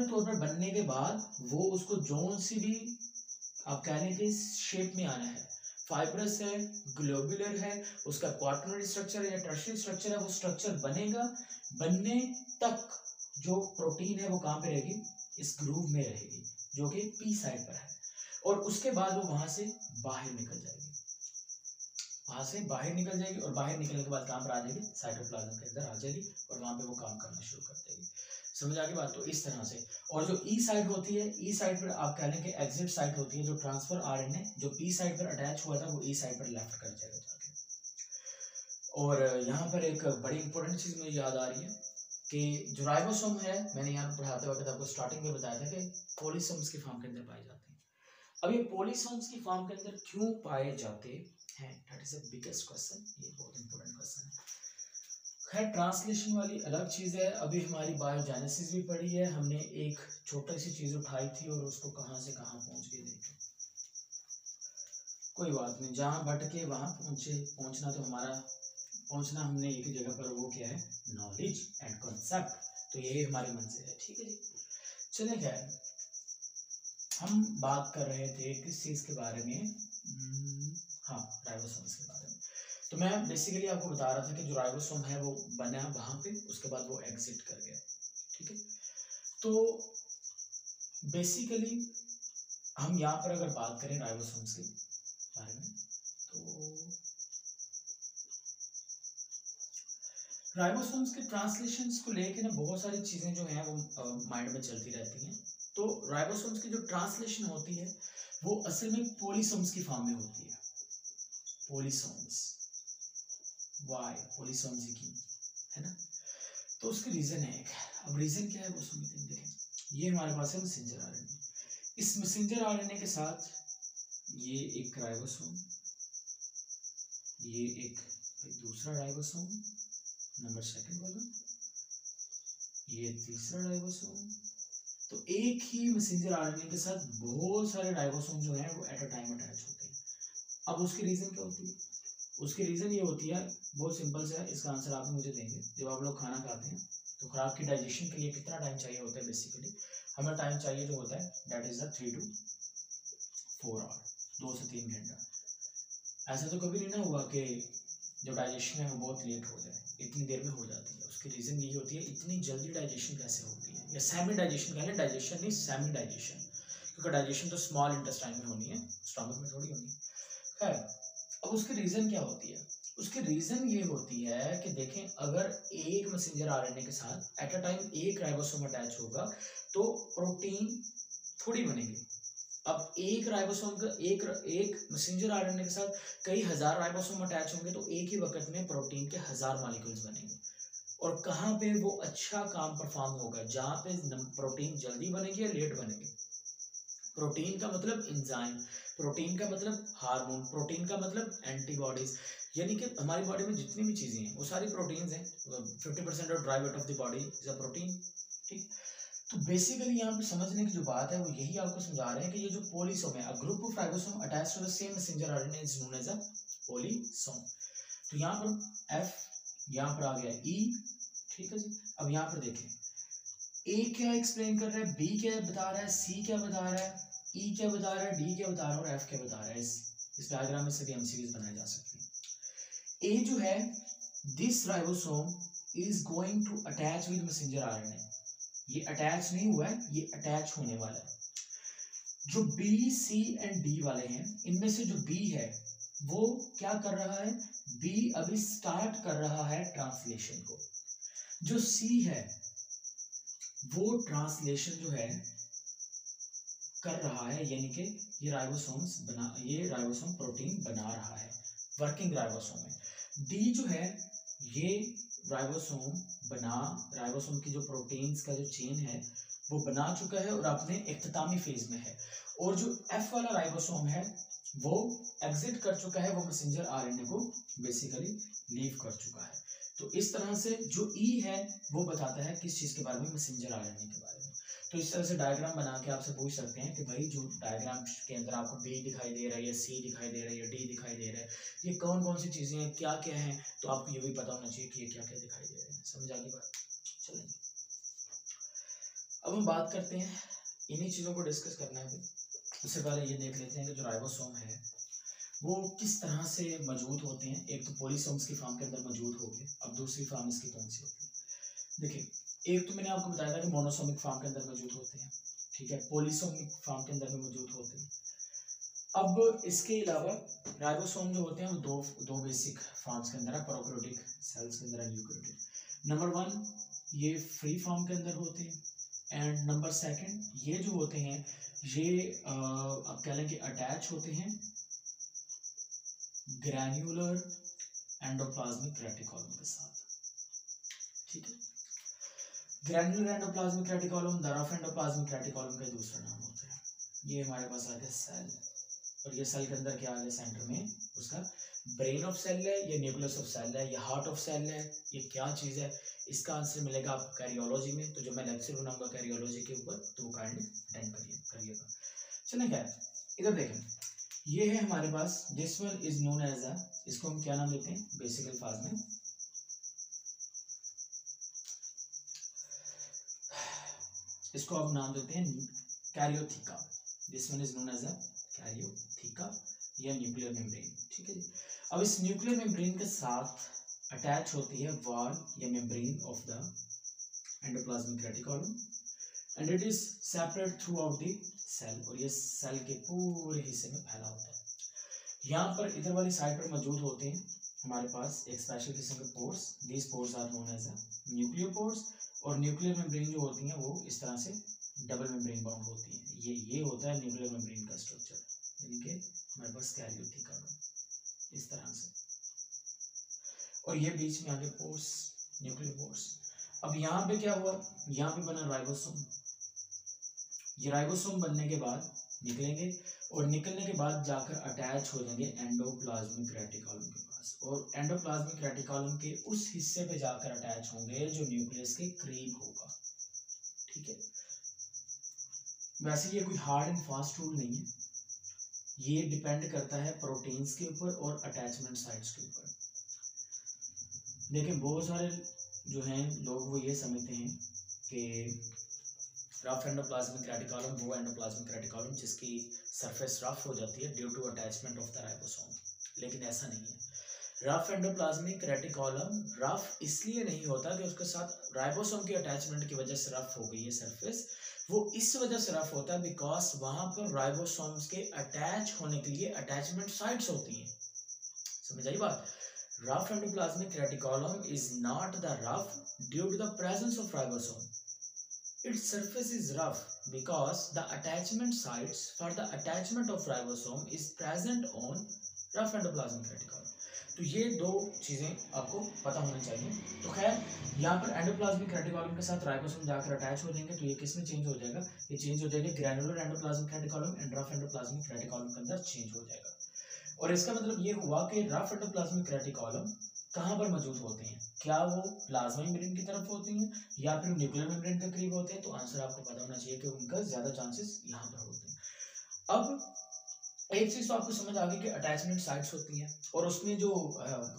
तौर पर बनने के बाद वो उसको जोन सी भी आप कह लें कि शेप में आना है, फाइब्रस है, ग्लोबुलर है, उसका क्वाटरनरी स्ट्रक्चर या टर्शियरी स्ट्रक्चर है, वो स्ट्रक्चर बनेगा, बनने तक जो प्रोटीन है वो कहाँ पे रहेगी, इस ग्रूव में रहेगी जो कि पी साइड पर है, और उसके बाद वो वहां से बाहर निकल जाएगी, और बाहर निकलने के बाद कहाँ पर आ जाएगी, साइटोप्लाज्म के अंदर आ जाएगी, और वहां पे वो काम करना शुरू कर देगी। समझ आ गई बात? तो इस तरह से। और जो ई साइड होती है, ई साइड पर आप कह लें कि एग्जिट साइट होती है, जो ट्रांसफर आरएनए जो पी साइड पर अटैच हुआ था वो ई साइड पर लेफ्ट कर जाएगा जाके। और यहाँ पर एक बड़ी इंपॉर्टेंट चीज मुझे याद आ रही है कि जो राइबोसोम है, मैंने यहाँ पर पढ़ाते वक्त आपको स्टार्टिंग में बताया था कि पॉलीसोम्स की फॉर्म के अंदर पाए जाते हैं। अब ये पॉलीसोम्स की फॉर्म के अंदर क्यों पाए जाते हैं, that is the biggest question, ये बहुत इंपॉर्टेंट क्वेश्चन है। खैर ट्रांसलेशन वाली अलग चीज है, अभी हमारी बायोजेनेसिस भी पढ़ी है हमने, एक छोटी सी चीज उठाई थी और उसको कहाँ से कहाँ पहुंच गए देखे, कोई बात नहीं, जहाँ भटके वहां पहुंचना तो हमारा पहुंचना हमने एक ही जगह पर, वो क्या है, नॉलेज एंड कॉन्सेप्ट, तो यही हमारी मंजिल है, ठीक है जी। चले खैर हम बात कर रहे थे किस चीज के बारे में, हाँ राइबोसोम्स के बारे में। तो मैं बेसिकली आपको बता रहा था कि जो राइबोसोम है वो बना वहां पे, उसके बाद वो एग्जिट कर गया, ठीक है। तो बेसिकली हम यहाँ पर अगर बात करें राइबोसोम्स के बारे में, तो राइबोसोम्स के ट्रांसलेशंस को लेके ना बहुत सारी चीजें जो हैं वो माइंड में चलती रहती हैं। तो राइबोसोम्स की जो ट्रांसलेशन होती है वो असल में पॉलीसोम्स की फॉर्म में होती है, पॉलीसोम्स, वाई पॉलीसोम्स की, है ना। तो उसके रीजन है एक, अब रीजन क्या है वो समझते हैं। देखें ये हमारे पास है मैसेंजर आरएनए, इस मैसेंजर आरएनए के साथ ये एक राइबोसोम, ये एक दूसरा राइबोसोम नंबर सेकंड वाला, ये तीसरा राइबोसोम, तो एक ही मैसेंजर आरएनए के साथ बहुत सारे राइबोसोम जो हैं वो एट अ टाइम अटैच होते हैं। अब उसकी रीजन क्या होती है, उसकी रीजन ये होती है, बहुत सिंपल सा है, इसका आंसर आप मुझे देंगे। जब आप लोग खाना खाते हैं तो खुराक की डाइजेशन के लिए कितना टाइम चाहिए होता है, बेसिकली हमें टाइम चाहिए जो होता है that is the 3 to 4 hour, 2 से 3 घंटा। ऐसा तो कभी नहीं ना हुआ कि जो डाइजेशन है वो बहुत लेट हो जाए, इतनी देर में हो जाती है। उसकी रीजन ये होती है इतनी जल्दी डाइजेशन कैसे होती है, या सेमी डाइजेशन कह लें, डाइजेशन नहीं सेमी डाइजेशन, क्योंकि डाइजेशन तो स्मॉल इंटेस्टाइन में होनी है, स्टमक में थोड़ी होनी है। खैर अब उसकी रीजन क्या होती है, उसकी रीजन ये होती है कि देखें अगर एक मैसेंजर आरएनए के साथ एट अ टाइम एक राइबोसोम अटैच होगा तो प्रोटीन थोड़ी बनेगी। अब एक राइबोसोम का एक मैसेंजर आरएनए के साथ कई हजार राइबोसोम अटैच होंगे तो एक ही वक्त में प्रोटीन के 1000 मॉलिक्यूल्स बनेंगे। और कहाँ पे वो अच्छा काम परफॉर्म होगा, जहाँ पे प्रोटीन जल्दी बनेगी या लेट बनेगी। प्रोटीन का मतलब एंजाइम, प्रोटीन का मतलब हार्मोन, प्रोटीन का मतलब एंटीबॉडीज, यानी कि हमारी बॉडी में जितनी भी चीजें हैं वो सारी प्रोटीन्स हैं। 50% of dry weight of the body is a protein, ठीक। तो बेसिकली यहाँ पे समझने की जो बात है वो यही आपको समझा रहे हैं कि ये जो पॉलीसोम है, a group of ribosome attached to the same messenger RNA is known as a polysome. तो यहाँ पर एफ, यहाँ पर आ गया ई, ठीक है जी। अब यहाँ पर देखें, ए क्या एक्सप्लेन कर रहा है, बी क्या बता रहा है, सी क्या बता रहा है, ई क्या बता रहा है, डी क्या बता रहा है और एफ क्या बता रहा है। इस डायग्राम में सभी एमसीक्यूज बनाए जा सकते हैं। ए जो है, this ribosome is going to attach with messenger RNA, ये अटैच नहीं हुआ है, ये अटैच होने वाला है। जो बी सी एंड डी वाले हैं, इनमें से जो बी है वो क्या कर रहा है, बी अभी स्टार्ट कर रहा है ट्रांसलेशन को। जो सी है वो ट्रांसलेशन जो है कर रहा है, यानी कि ये राइबोसोम प्रोटीन बना रहा है, वर्किंग राइबोसोम है। डी जो है ये राइबोसोम की जो प्रोटीन्स का जो चेन है वो बना चुका है और अपने इख्तितामी फेज में है। और जो एफ वाला राइबोसोम है वो एग्जिट कर चुका है, वो मैसेंजर आरएनए को बेसिकली लीव कर चुका है। तो इस तरह से जो ई है वो बताता है किस चीज के बारे में, मैसेंजर आरएनए के बारे में। तो इस तरह से डायग्राम बना के आपसे पूछ सकते हैं कि भाई जो डायग्राम के अंदर आपको बी दिखाई दे रहा है, या सी दिखाई दे रहा है, या डी दिखाई दे रहा है, ये कौन कौन सी चीजें हैं, क्या क्या हैं, तो आपको ये भी पता होना चाहिए कि ये क्या क्या दिखाई दे रहे हैं। समझ आ गई बात? चलें अब हम बात करते हैं, इन्हीं चीजों को डिस्कस करना है। उससे पहले ये देख लेते हैं कि जो राइबोसोम है वो किस तरह से मौजूद होते हैं। एक तो पॉलीसोम्स की फॉर्म के अंदर मौजूद हो गए, अब दूसरी फॉर्म इसकी कौन सी होती है। देखिए, एक तो मैंने आपको बताया था कि मोनोसोमिक फॉर्म के अंदर मौजूद होते हैं, ठीक है, पॉलीसोमिक फॉर्म के अंदर भी मौजूद होते हैं। अब इसके अलावा राइबोसोम जो होते हैं वो दो बेसिक फॉर्म्स के अंदर है, प्रोकैरियोटिक सेल्स के अंदर है, यूकैरियोटिक। नंबर 1 ये फ्री फॉर्म के अंदर होते हैं, एंड नंबर 2 ये जो होते हैं ये आप कह लें कि अटैच होते हैं ग्रैन्युलर एंडोप्लाज्मिक रेटिकुलम के साथ, ठीक है। Granular endoplasmic reticulum rough endoplasmic reticulum का दूसरा नाम होता है। ये हमारे पास आ गया सेल, और ये सेल के अंदर क्या आ गया, सेंटर में उसका ब्रेन ऑफ सेल है, या न्यूक्लियस ऑफ सेल है, या हार्ट ऑफ सेल है, ये क्या चीज है, इसका आंसर मिलेगा आपको कैरियोलॉजी में। तो जो मैं लेक्चर बनाऊंगा कैरियोलॉजी के ऊपर, तो वो काइंडली अटेंड करिएगा। चलें क्या, इधर देखें, ये है हमारे पास, this one is known as a, इसको हम क्या नाम देते हैं बेसिकल फाज में, इसको आप नाम देते हैं karyotheca. This one is known as a karyotheca या न्यूक्लियर मेम्ब्रेन, ठीक है जी। अब इस न्यूक्लियर मेम्ब्रेन के साथ अटैच होती है वॉल या membrane of the endoplasmic reticulum, and it is separate throughout the cell, और ये सेल के पूरे हिस्से में फैला होता है। यहाँ पर इधर वाली साइड पर मौजूद होते हैं हमारे पास एक स्पेशल किस्म के pores, these pores are known as a nuclear pores. और न्यूक्लियर मेम्ब्रेन जो होती हैं वो इस तरह से डबल मेम्ब्रेन बाउंड होती हैं। ये होता है न्यूक्लियर मेम्ब्रेन का स्ट्रक्चर, यानी कि हमारे पास कैरियोथिका इस तरह से, और ये बीच में आगे पोर्स, न्यूक्लियर पोर्स। अब यहाँ पे क्या हुआ, यहाँ पे बना राइबोसोम। ये राइबोसोम बनने के बाद निकलेंगे, और निकलने के बाद जाकर अटैच हो जाएंगे एंडोप्लाज्मिक रेटिकुलम के पास, और एंडोप्लाज्मिक रेटिकुलम के उस हिस्से पे जाकर अटैच होंगे जो न्यूक्लियस के करीब होगा, ठीक है। वैसे ये कोई हार्ड एंड फास्ट रूल नहीं है, ये डिपेंड करता है प्रोटीन्स के ऊपर और अटैचमेंट साइट्स के ऊपर। देखें, बहुत सारे जो हैं लोग वो ये समझते हैं कि रफ एंडोप्लाज्मिक रेटिकुलम वो एंडोप्लाज्मिक रेटिकुलम जिसकी सरफेस रफ हो जाती है due to attachment of the ribosome, लेकिन ऐसा नहीं है। रफ एंडोप्लाज्मिक रेटिकुलम रफ इसलिए नहीं होता कि उसके साथ राइबोसोम की अटैचमेंट की वजह से रफ हो गई है सरफेस, वो इस वजह से रफ होता है बिकॉज वहां पर राइबोसोम्स के अटैच होने के लिए अटैचमेंट साइट्स होती हैं। समझ आई बात? Rough endoplasmic reticulum is not the rough due to the presence of ribosome, its surface is rough because the attachment sites for the attachment of ribosome is present on rough endoplasmic reticulum। तो ये दो चीजें आपको पता होनी चाहिए। तो खैर यहाँ पर एंडोप्लाज्मिक रेटिकुलम के साथ राइबोसोम जाकर अटैच हो जाएंगे, तो ये किस में चेंज हो जाएगा, ये चेंज हो जाएगा granular endoplasmic reticulum and rough endoplasmic reticulum के अंदर चेंज हो जाएगा। और इसका मतलब ये हुआ कि रफ एंडोप्लाज्मिक रेटिकुलम कहाँ पर मौजूद होते हैं? क्या वो प्लाज्मा मेम्ब्रेन की तरफ होती हैं या फिर न्यूक्लियर मेम्ब्रेन के करीब होते हैं? तो आंसर आपको पता होना चाहिए कि उनका ज्यादा चांसेस यहाँ पर होते हैं। अब एक चीज तो आपको समझ आ गई कि अटैचमेंट साइट्स होती हैं और उसमें जो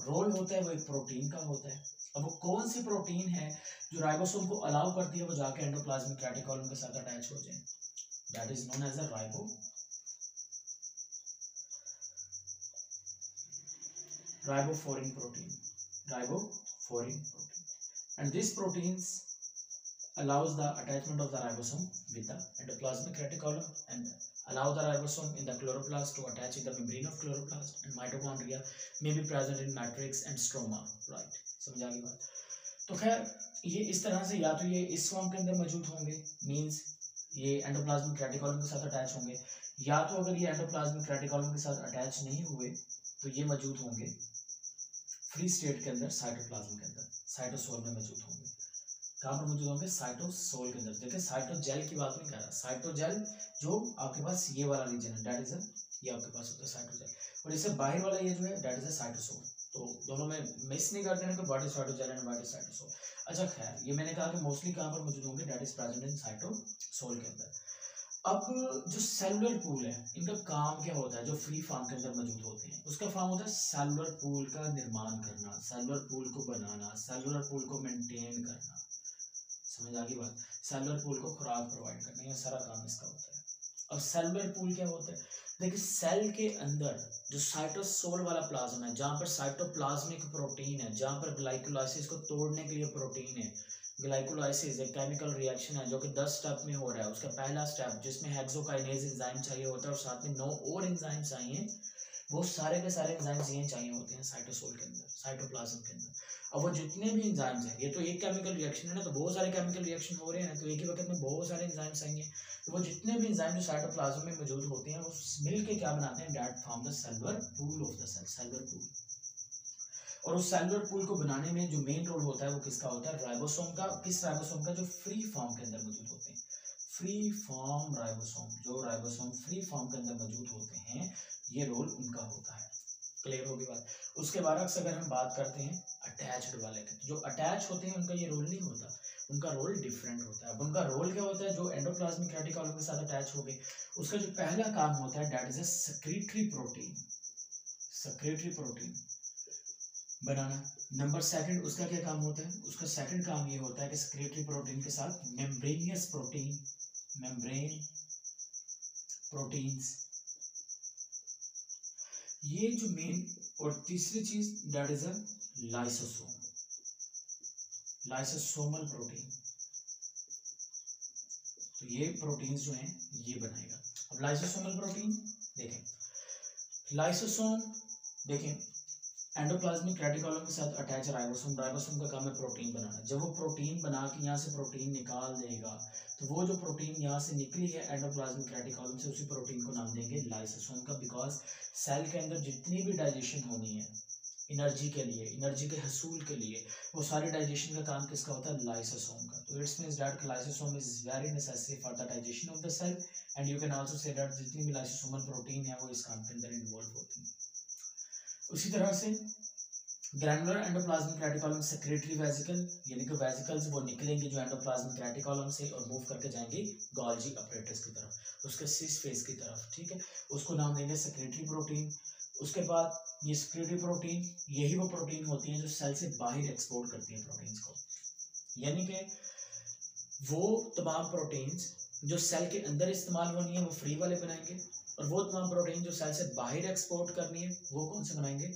रोल होता है वो एक प्रोटीन का होता है। अब वो कौन सी प्रोटीन है जो राइबोसोम को अलाउ करती है वो जाके एंडोप्लाज्मिक रेटिकुलम के साथ अटैच हो जाए? That is known as a riboforin protein. And these proteins allows the attachment of the ribosome with the endoplasmic reticulum and allow the ribosome in the chloroplast to attach with the membrane of chloroplast, and mitochondria may be present in matrix and stroma. Right, समझ आ गई बात? तो खैर ये इस तरह से या तो ये इस फॉर्म के अंदर मौजूद होंगे, मींस ये एंडोप्लाज्मिक रेटिकुलम के साथ अटैच होंगे, या तो अगर ये एंडोप्लाज्मिक रेटिकुलम के साथ अटैच नहीं हुए तो ये मौजूद होंगे फ्री स्टेट के अंदर साइटोप्लाज्म के अंदर, साइटोसोल में मौजूद होंगे। कहाँ पर मौजूद होंगे? साइटोसोल के अंदर। देखिए साइटोजेल की बात नहीं कर रहा, साइटोजेल जो आपके पास ये वाला रीजन है, दैट इज ये आपके पास होता है साइटोजेल, और इससे बाहर वाला ये जो है दैट इज अ साइटोसोल। तो दोनों में मिस नहीं कर देना कि what is cytogel and what is cytosol. अच्छा खैर ये मैंने कहा कि मोस्टली कहाँ पर मौजूद होंगे? That is present in cytosol के अंदर। अब जो सेलुलर पूल है इनका काम क्या होता है? जो फ्री फॉर्म के अंदर मौजूद होते हैं उसका फॉर्म होता है सेलुलर पूल का निर्माण करना, सेलुलर पूल को बनाना, सेलुलर पूल को मेंटेन करना। समझ आ गई बात? सेलुलर पूल को खुराक प्रोवाइड करना, ये सारा काम इसका होता है। अब सेलुलर पूल क्या होता है? देखिए सेल के अंदर जो साइटोसोल वाला प्लाज्मा है, जहाँ पर साइटोप्लाज्मिक प्रोटीन है, जहाँ पर ग्लाइकोलाइसिस को तोड़ने के लिए प्रोटीन है। ग्लाइकोलाइसिस एक केमिकल रिएक्शन है जो कि 10 स्टेप में हो रहा है। उसका पहला स्टेप जिसमें हेक्सोकाइनेज एंजाइम चाहिए होता है और साथ में 9 और एंजाइम चाहिए, वो सारे के सारे एंजाइम्स ये चाहिए होते हैं साइटोसोल के अंदर, साइटोप्लाज्म के अंदर। अब वो जितने भी एंजाइम्स हैं, ये तो एक केमिकल रिएक्शन है ना, तो बहुत सारे केमिकल रिएक्शन हो रहे हैं, तो एक ही वक्त में बहुत सारे एंजाइम्स आएंगे। तो वो जितने भी एंजाइम जो साइटोप्लाज्म में मौजूद होते हैं वो मिल के क्या बनाते हैं? That form the cellular pool of the cell, cellular pool. और उस सेलुलर पूल को बनाने में जो मेन रोल होता है वो किसका होता है? राइबोसोम का। किस राइबोसोम का? जो फ्री फॉर्म के अंदर मौजूद होते हैं, फ्री फॉर्म राइबोसोम। जो राइबोसोम फ्री फॉर्म के अंदर मौजूद होते हैं ये रोल उनका होता है। क्लियर होगी बात? उसके बाद अगर हम बात करते हैं अटैच्ड वाले के, जो अटैच होते हैं उनका ये रोल नहीं होता, उनका रोल डिफरेंट होता है। अब उनका रोल क्या होता है? जो एंडोप्लाज्मिक रेटिकुलम के साथ अटैच हो गए, उसका जो पहला काम होता है that is a secretary protein, secretary protein banana. Number second उसका क्या काम होता है? उसका सेकंड काम ये होता है कि सेक्रेटरी प्रोटीन के साथ मेम्ब्रेनियस प्रोटीन, मेम्ब्रेन प्रोटीन्स, ये जो मेन। और तीसरी चीज that is a lysosome, lysosomal protein. तो ये प्रोटीन्स जो हैं ये बनाएगा। अब लाइसोसोमल प्रोटीन देखें, लाइसोसोम देखें एंडोप्लाज्मिक रेटिकुलम के साथ अटैच राइबोसोम, राइबोसोम का काम है प्रोटीन बनाना। जब वो प्रोटीन बना के यहाँ से प्रोटीन निकाल देगा तो वो जो प्रोटीन यहाँ से निकली है एंडोप्लाज्मिक रेटिकुलम से, उसी प्रोटीन को नाम देंगे लाइसोसोम का। बिकॉज सेल के अंदर जितनी भी डाइजेशन होनी है एनर्जी के लिए, एनर्जी के हसूल के लिए, वो सारे डाइजेशन का काम किसका होता है? लाइसोसोम का। तो its means that lysosome is very necessary for the digestion of the cell, and you can also say that जितनी भी लाइसोसोमल प्रोटीन है वो इस काम के अंदर इन्वॉल्व होती है। उसी तरह से granular endoplasmic reticulum secretary vesicle, यानी कि वेसिकल्स वो निकलेंगे जो एंडोप्लाज्मिक रेटिकुलम से और मूव करके जाएंगे गोल्जी अपरेटस की तरफ, उसके सिस फेस की तरफ, ठीक है। उसको नाम देंगे सेक्रेटरी प्रोटीन। उसके बाद ये सेक्रेटरी प्रोटीन यही वो प्रोटीन होती हैं जो सेल से बाहर एक्सपोर्ट करती हैं प्रोटीन्स को, यानी कि वो तमाम प्रोटीन्स जो सेल के अंदर इस्तेमाल होनी है वो फ्री वाले बनाएंगे, और वो तमाम प्रोटीन जो सेल से बाहर एक्सपोर्ट करनी है वो कौन से बनाएंगे?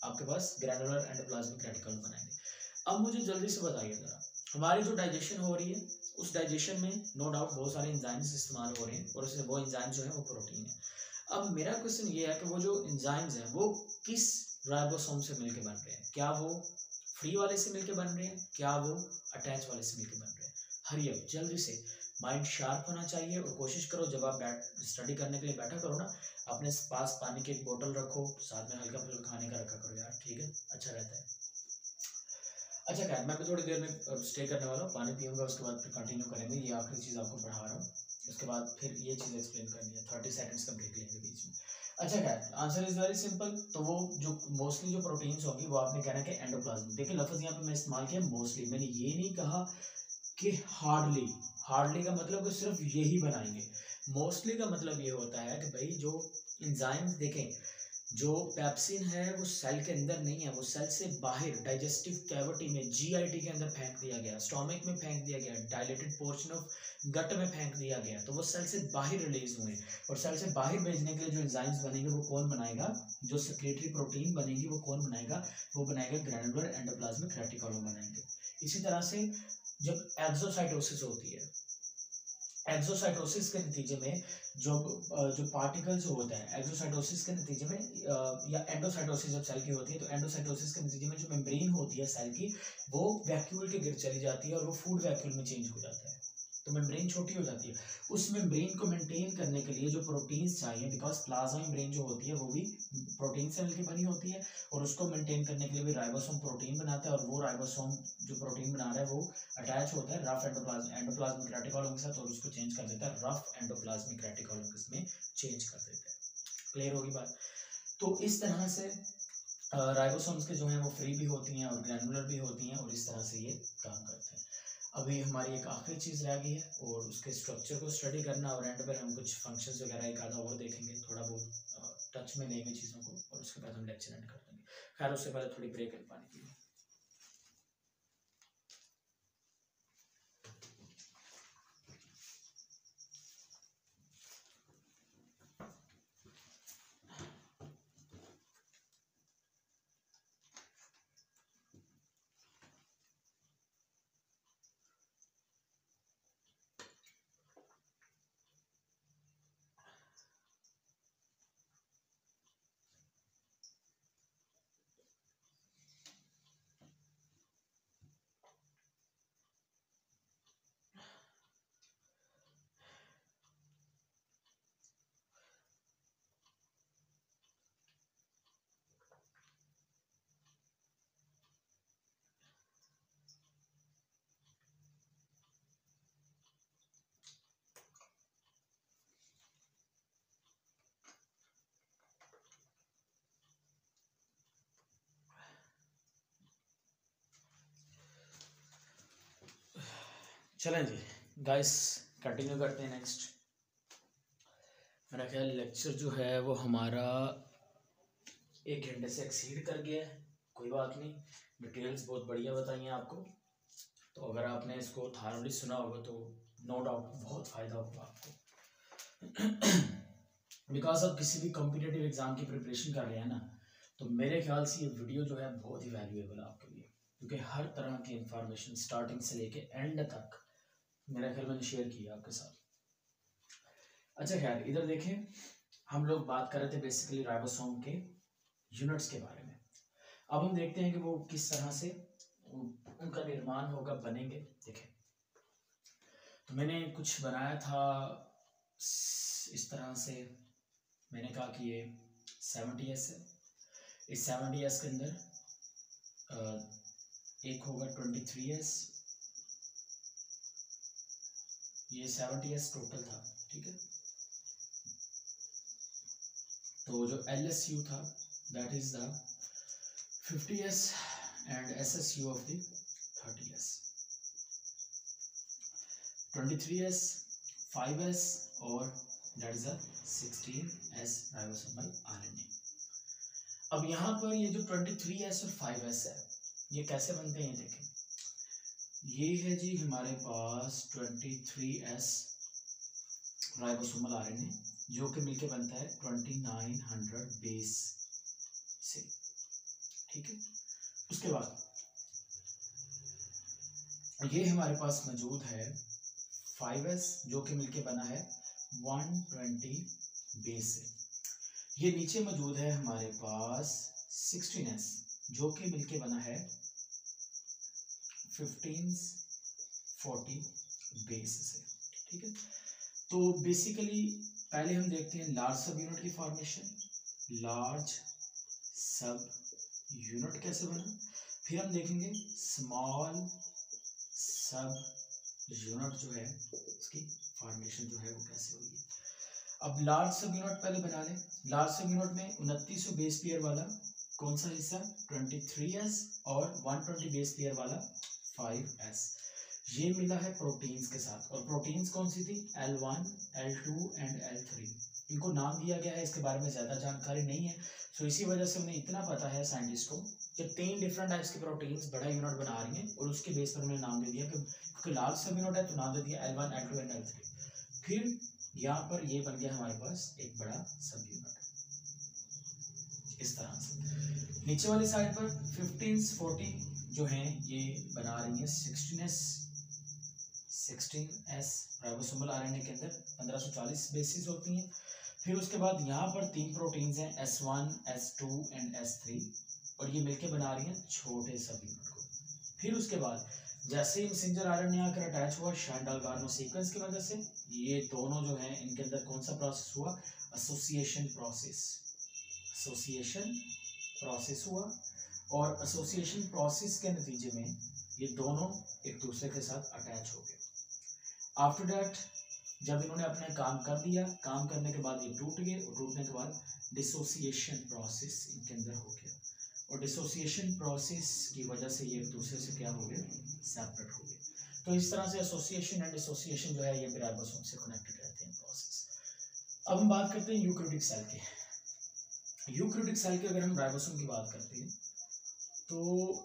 आपके पास ग्रैनुलर एंडोप्लाज्मिक रेटिकुलम बनाएंगे। अब मुझे जल्दी से बताइए जरा, हमारी जो डाइजेशन हो रही है उस डाइजेशन में नो डाउट बहुत सारे एंजाइम्स इस्तेमाल हो रहे हैं, और उससे वो एंजाइम जो है वो प्रोटीन है। अब मेरा क्वेश्चन ये है कि वो जो एंजाइम्स हैं वो किस राइबोसोम से मिलकर बन रहे हैं? क्या वो फ्री वाले से मिलकर बन रहे हैं? क्या वो अटैच वाले से मिलकर बन रहे हैं? हरी अप, जल्दी से, माइंड शार्प होना चाहिए, और कोशिश करो जब आप स्टडी करने के लिए बैठा करो ना, अपने पास पानी की एक बोतल रखो, साथ में हल्का फुल्का खाने का रखा करो यार, ठीक है, अच्छा रहता है। अच्छा क्या, मैं भी थोड़ी देर में स्टे करने वाला हूँ, पानी पीऊंगा, उसके बाद फिर कंटिन्यू करेंगे। ये आखिरी चीज़ आपको पढ़ा रहा हूँ। उसके बाद फिर ये चीज़ एक्सप्लेन करनी है, 30 सेकंड्स का ब्रेक लेंगे बीच में। अच्छा खैर, आंसर इज वेरी सिंपल। तो वो जो मोस्टली जो प्रोटीन्स होंगी वो आपने कहना कि एंडोप्लाज्म। देखिए लफ्ज़ यहाँ पे मैं इस्तेमाल किया मोस्टली, मैंने ये नहीं कहा कि हार्डली। हार्डली का मतलब कि सिर्फ यही बनाएंगे। मोस्टली का मतलब ये होता है कि भाई जो एंजाइम्स देखें, जो पेप्सिन है वो सेल के अंदर नहीं है, वो सेल से बाहर डाइजेस्टिव कैविटी में जीआईटी के अंदर फेंक दिया गया, स्टोमक में फेंक दिया गया, डायलेटेड पोर्शन ऑफ गट में फेंक दिया गया, तो वो सेल से बाहर रिलीज हुए। और सेल से बाहर भेजने के लिए जो एंजाइम्स बनेंगे वो कौन बनाएगा, जो सेक्रेटरी प्रोटीन बनेगी वो कौन बनाएगा, वो बनाएगा ग्रैनुलर एंडोप्लाज्मिक रेटिकुलम बनाएंगे। इसी तरह से जब एक्सोसाइटोसिस होती है, एक्सोसाइटोसिस के नतीजे में जो पार्टिकल्स होता है, एक्सोसाइटोसिस के नतीजे में या एंडोसाइटोसिस जब सेल की होती है, तो एंडोसाइटोसिस के नतीजे में जो मेम्ब्रेन होती है सेल की, वो वैक्यूल के गिर चली जाती है और वो फूड वैक्यूल में चेंज हो जाता है, तो मेम्ब्रेन छोटी हो जाती है। उस मेम्ब्रेन को मेंटेन करने के लिए जो प्रोटीन्स चाहिए, बिकॉज प्लाज्मा मेम्ब्रेन जो होती है वो भी प्रोटीन से मिलकर बनी होती है, और उसको मेंटेन करने के लिए भी राइबोसोम प्रोटीन बनाता है, और वो राइबोसोम जो प्रोटीन बना रहा है वो अटैच होता है रफ एंडोप्लाज्मिक रेटिकुलम के साथ, और उसको चेंज कर देता है, रफ एंडोप्लाज्मिक रेटिकुलम में चेंज कर देता है। क्लियर होगी बात? तो इस तरह से राइबोसोम्स के जो हैं वो फ्री भी होती हैं और ग्रैनुलर भी होती हैं, और इस तरह से ये काम करते हैं। अभी हमारी एक आखिरी चीज़ रह गई है, और उसके स्ट्रक्चर को स्टडी करना, और एंड पर हम कुछ फंक्शंस वगैरह एक आधा और देखेंगे, थोड़ा बहुत टच में लेंगे चीज़ों को, और उसके बाद हम लेक्चर एंड कर देंगे। खैर उससे पहले थोड़ी ब्रेक एंड पानी पी। चलें जी गाइस, कंटिन्यू करते हैं। नेक्स्ट मेरा ख्याल लेक्चर जो है वो हमारा 1 घंटे से एक्सीड कर गया है। कोई बात नहीं, डिटेल्स बहुत बढ़िया बताई हैं आपको, तो अगर आपने इसको थारोली सुना होगा तो नो डाउट बहुत फ़ायदा होगा आपको। बिकॉज आप किसी भी कॉम्पिटिटिव एग्ज़ाम की प्रिपरेशन कर रहे हैं ना, तो मेरे ख्याल से ये वीडियो जो है बहुत ही वैल्यूएबल है आपके लिए, क्योंकि हर तरह की इंफॉर्मेशन स्टार्टिंग से लेके एंड तक मेरा ख्याल मैंने शेयर किया आपके साथ। अच्छा खैर, इधर देखें, हम लोग बात कर रहे थे बेसिकली राइबोसोम के यूनिट्स के बारे में। अब हम देखते हैं कि वो किस तरह से उनका निर्माण होगा, बनेंगे। देखें, तो मैंने कुछ बनाया था इस तरह से, मैंने कहा कि ये 70s है। इस 70s के अंदर एक होगा 23s, ये 70s टोटल था, ठीक है। तो जो LSU था that is the 50s and SSU of the 30s। 23s, 5s और that is the 16s ribosomal RNA। अब यहाँ पर ये जो 23s और 5s है, ये कैसे बनते हैं, ये देखें। ये है जी हमारे पास 23s राइबोसोमल RNA, जो कि मिलके बनता है 2900 बेस से, ठीक है। उसके बाद ये हमारे पास मौजूद है 5s, जो कि मिलके बना है 120 बेस से। ये नीचे मौजूद है हमारे पास 16s, जो कि मिलके बना है 1540 बेस से, ठीक है। तो बेसिकली पहले हम देखते हैं लार्ज सब यूनिट की फॉर्मेशन। लार्ज सब यूनिट कैसे बना, फिर हम देखेंगे स्मॉल सब यूनिट जो है उसकी फॉर्मेशन जो है वो कैसे हुई है। अब लार्ज सब यूनिट पहले बना लें। लार्ज सब यूनिट में 2900 बेस पेयर वाला कौन सा हिस्सा 23s और 120 बेस पेयर वाला 5s, ये मिला है प्रोटीन्स के साथ। और प्रोटीन्स कौन सी थी L1, L2 एंड L3। इनको नाम दिया गया है, इसके बारे में ज़्यादा जानकारी नहीं है, सो इसी वजह से उन्हें इतना पता है साइंटिस्ट को कि 3 डिफरेंट टाइप्स के प्रोटीन्स बड़ा यूनिट बना रही हैं और उसके बेस पर उन्हें नाम दे दिया कि क्योंकि लार्ज सब यूनिट है तो नाम दे दिया L1, L2 एंड L3। फिर यहाँ पर ये बन गया हमारे पास एक बड़ा सब यूनिट इस तरह से। नीचे वाली साइड पर 15s 40 जो हैं ये बना रही हैं 16s राइबोसोमल आरएनए के अंदर 1540 बेसिस होती हैं। फिर उसके बाद यहाँ पर 3 प्रोटीन्स हैं S1, S2 एंड S3 और ये मिलके बना रही हैं छोटे सब यूनिट को। फिर उसके बाद जैसे ही मैसेंजर आरएनए आकर अटैच हुआ शांडल-गार्नो सीक्वेंस की मदद से, ये दोनों जो हैं इनके अंदर कौन सा प्रोसेस हुआ एसोसिएशन प्रोसेस हुआ और एसोसिएशन प्रोसेस के नतीजे में ये दोनों एक दूसरे के साथ अटैच हो गए। आफ्टर दैट जब इन्होंने अपना काम कर दिया, काम करने के बाद ये टूट गए और टूटने के बाद डिसोसिएशन प्रोसेस इनके अंदर हो गया और डिसोसिएशन प्रोसेस की वजह से ये एक दूसरे से क्या हो गए सेपरेट हो गए। तो इस तरह से एसोसिएशन एंड डिसोसिएशन जो है ये राइबोसोम से कनेक्टेड रहते हैं प्रोसेस। अब हम बात करते हैं यूकैरियोटिक सेल के। यूकैरियोटिक सेल के अगर हम राइबोसोम की बात करते हैं तो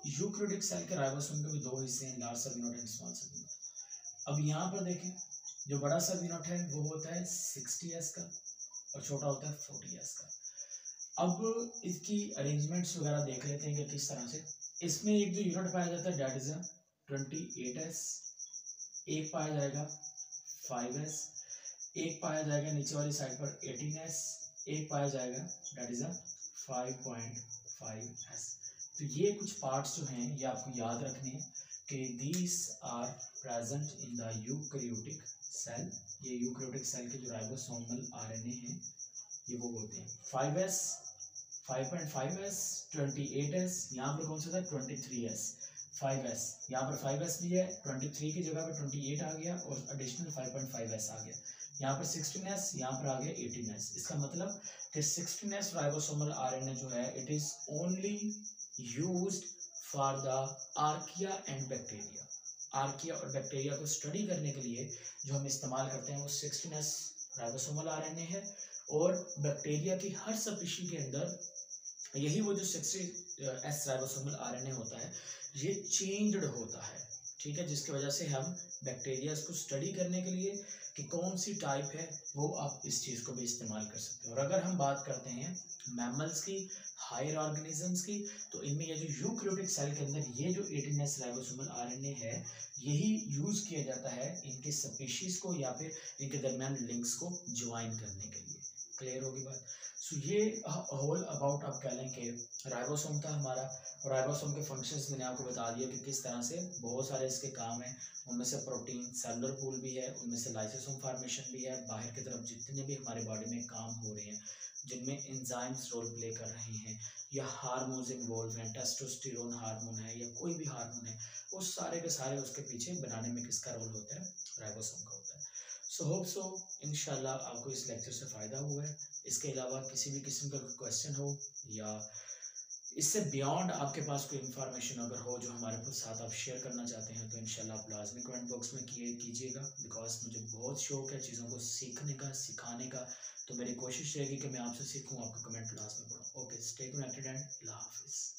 यूकैरियोटिक सेल के राइबोसोम के भी 2 हिस्से हैं, large sub unit and small sub unit. अब यहाँ पर देखें जो बड़ा सब यूनिट है वो होता है 60s का और छोटा होता है 40s का। अब इसकी अरेंजमेंट्स वगैरह देख लेते हैं कि किस तरह से। इसमें एक जो यूनिट पाया जाता है डेट इज 28s, एक पाया जाएगा 5s, एक पाया जाएगा नीचे वाली साइड पर 18s, एक पाया जाएगा डेट इज 5.5s। तो ये कुछ पार्ट्स जो हैं ये आपको याद रखने हैं कि these are present in the eukaryotic cell. ये यूकैरियोटिक सेल के जो राइबोसोमल आरएनए हैं ये वो होते हैं 5s, 5.5s, 28s, यहाँ पर कौन सा था 23s, 5s, यहाँ पर 5s भी है, 23 की जगह पर 28 आ गया और एडिशनल 5.5s आ गया। यहाँ पर 16s, यहाँ पर आ गया 18s। इसका मतलब कि 16s राइबोसोमल आरएनए जो है it is only used for the archaea and bacteria. Archaea और बैक्टीरिया को स्टडी करने के लिए जो हम इस्तेमाल करते हैं वो 16s राइबोसोमल आरएनए है और बैक्टीरिया की हर स्पीशी के अंदर यही वो जो 60s राइबोसोमल आरएनए होता है ये चेंज्ड होता है, ठीक है, जिसकी वजह से हम बैक्टीरिया को स्टडी करने के लिए कि कौन सी टाइप है वो आप इस चीज़ को भी इस्तेमाल कर सकते हो। और अगर हम बात करते हैं मैमल्स की, हायर ऑर्गेनिजम्स की, तो इनमें ये जो यूकैरियोटिक सेल के अंदर ये जो 18s राइबोसोमल आरएनए है यही यूज़ किया जाता है इनके स्पीशीज को या फिर इनके दरमियान लिंक्स को ज्वाइन करने के लिए। क्लियर होगी बात। सो ये होल अबाउट आप कह लें कि राइबोसोम था हमारा। राइबोसोम के फंक्शंस मैंने आपको बता दिया कि किस तरह से बहुत सारे इसके काम हैं। उनमें से प्रोटीन सेलुलर पूल भी है, उनमें से लाइसोसोम फॉर्मेशन भी है, बाहर की तरफ जितने भी हमारे बॉडी में काम हो रहे हैं जिनमें एंजाइम्स रोल प्ले कर रहे हैं या हार्मोन्स इन्वॉल्व हैं, टेस्टोस्टेरोन हार्मोन है या कोई भी हार्मोन है, वो सारे के सारे उसके पीछे बनाने में किसका रोल होता है राइबोसोम का होता है। सो होप सो इंशाल्लाह आपको इस लेक्चर से फ़ायदा हुआ है। इसके अलावा किसी भी किस्म का क्वेश्चन हो या इससे बियॉन्ड आपके पास कोई इन्फॉर्मेशन अगर हो जो हमारे साथ आप शेयर करना चाहते हैं तो इंशाल्लाह आप लाजमी कमेंट बॉक्स में कीजिएगा। बिकॉज मुझे बहुत शौक है चीज़ों को सीखने का, सिखाने का, तो मेरी कोशिश रहेगी कि मैं आपसे सीखूँ, आपका कमेंट लाजमी पढ़ूँ। ओके, स्टे कनेक्टेड एंड अल्लाह हाफिज़।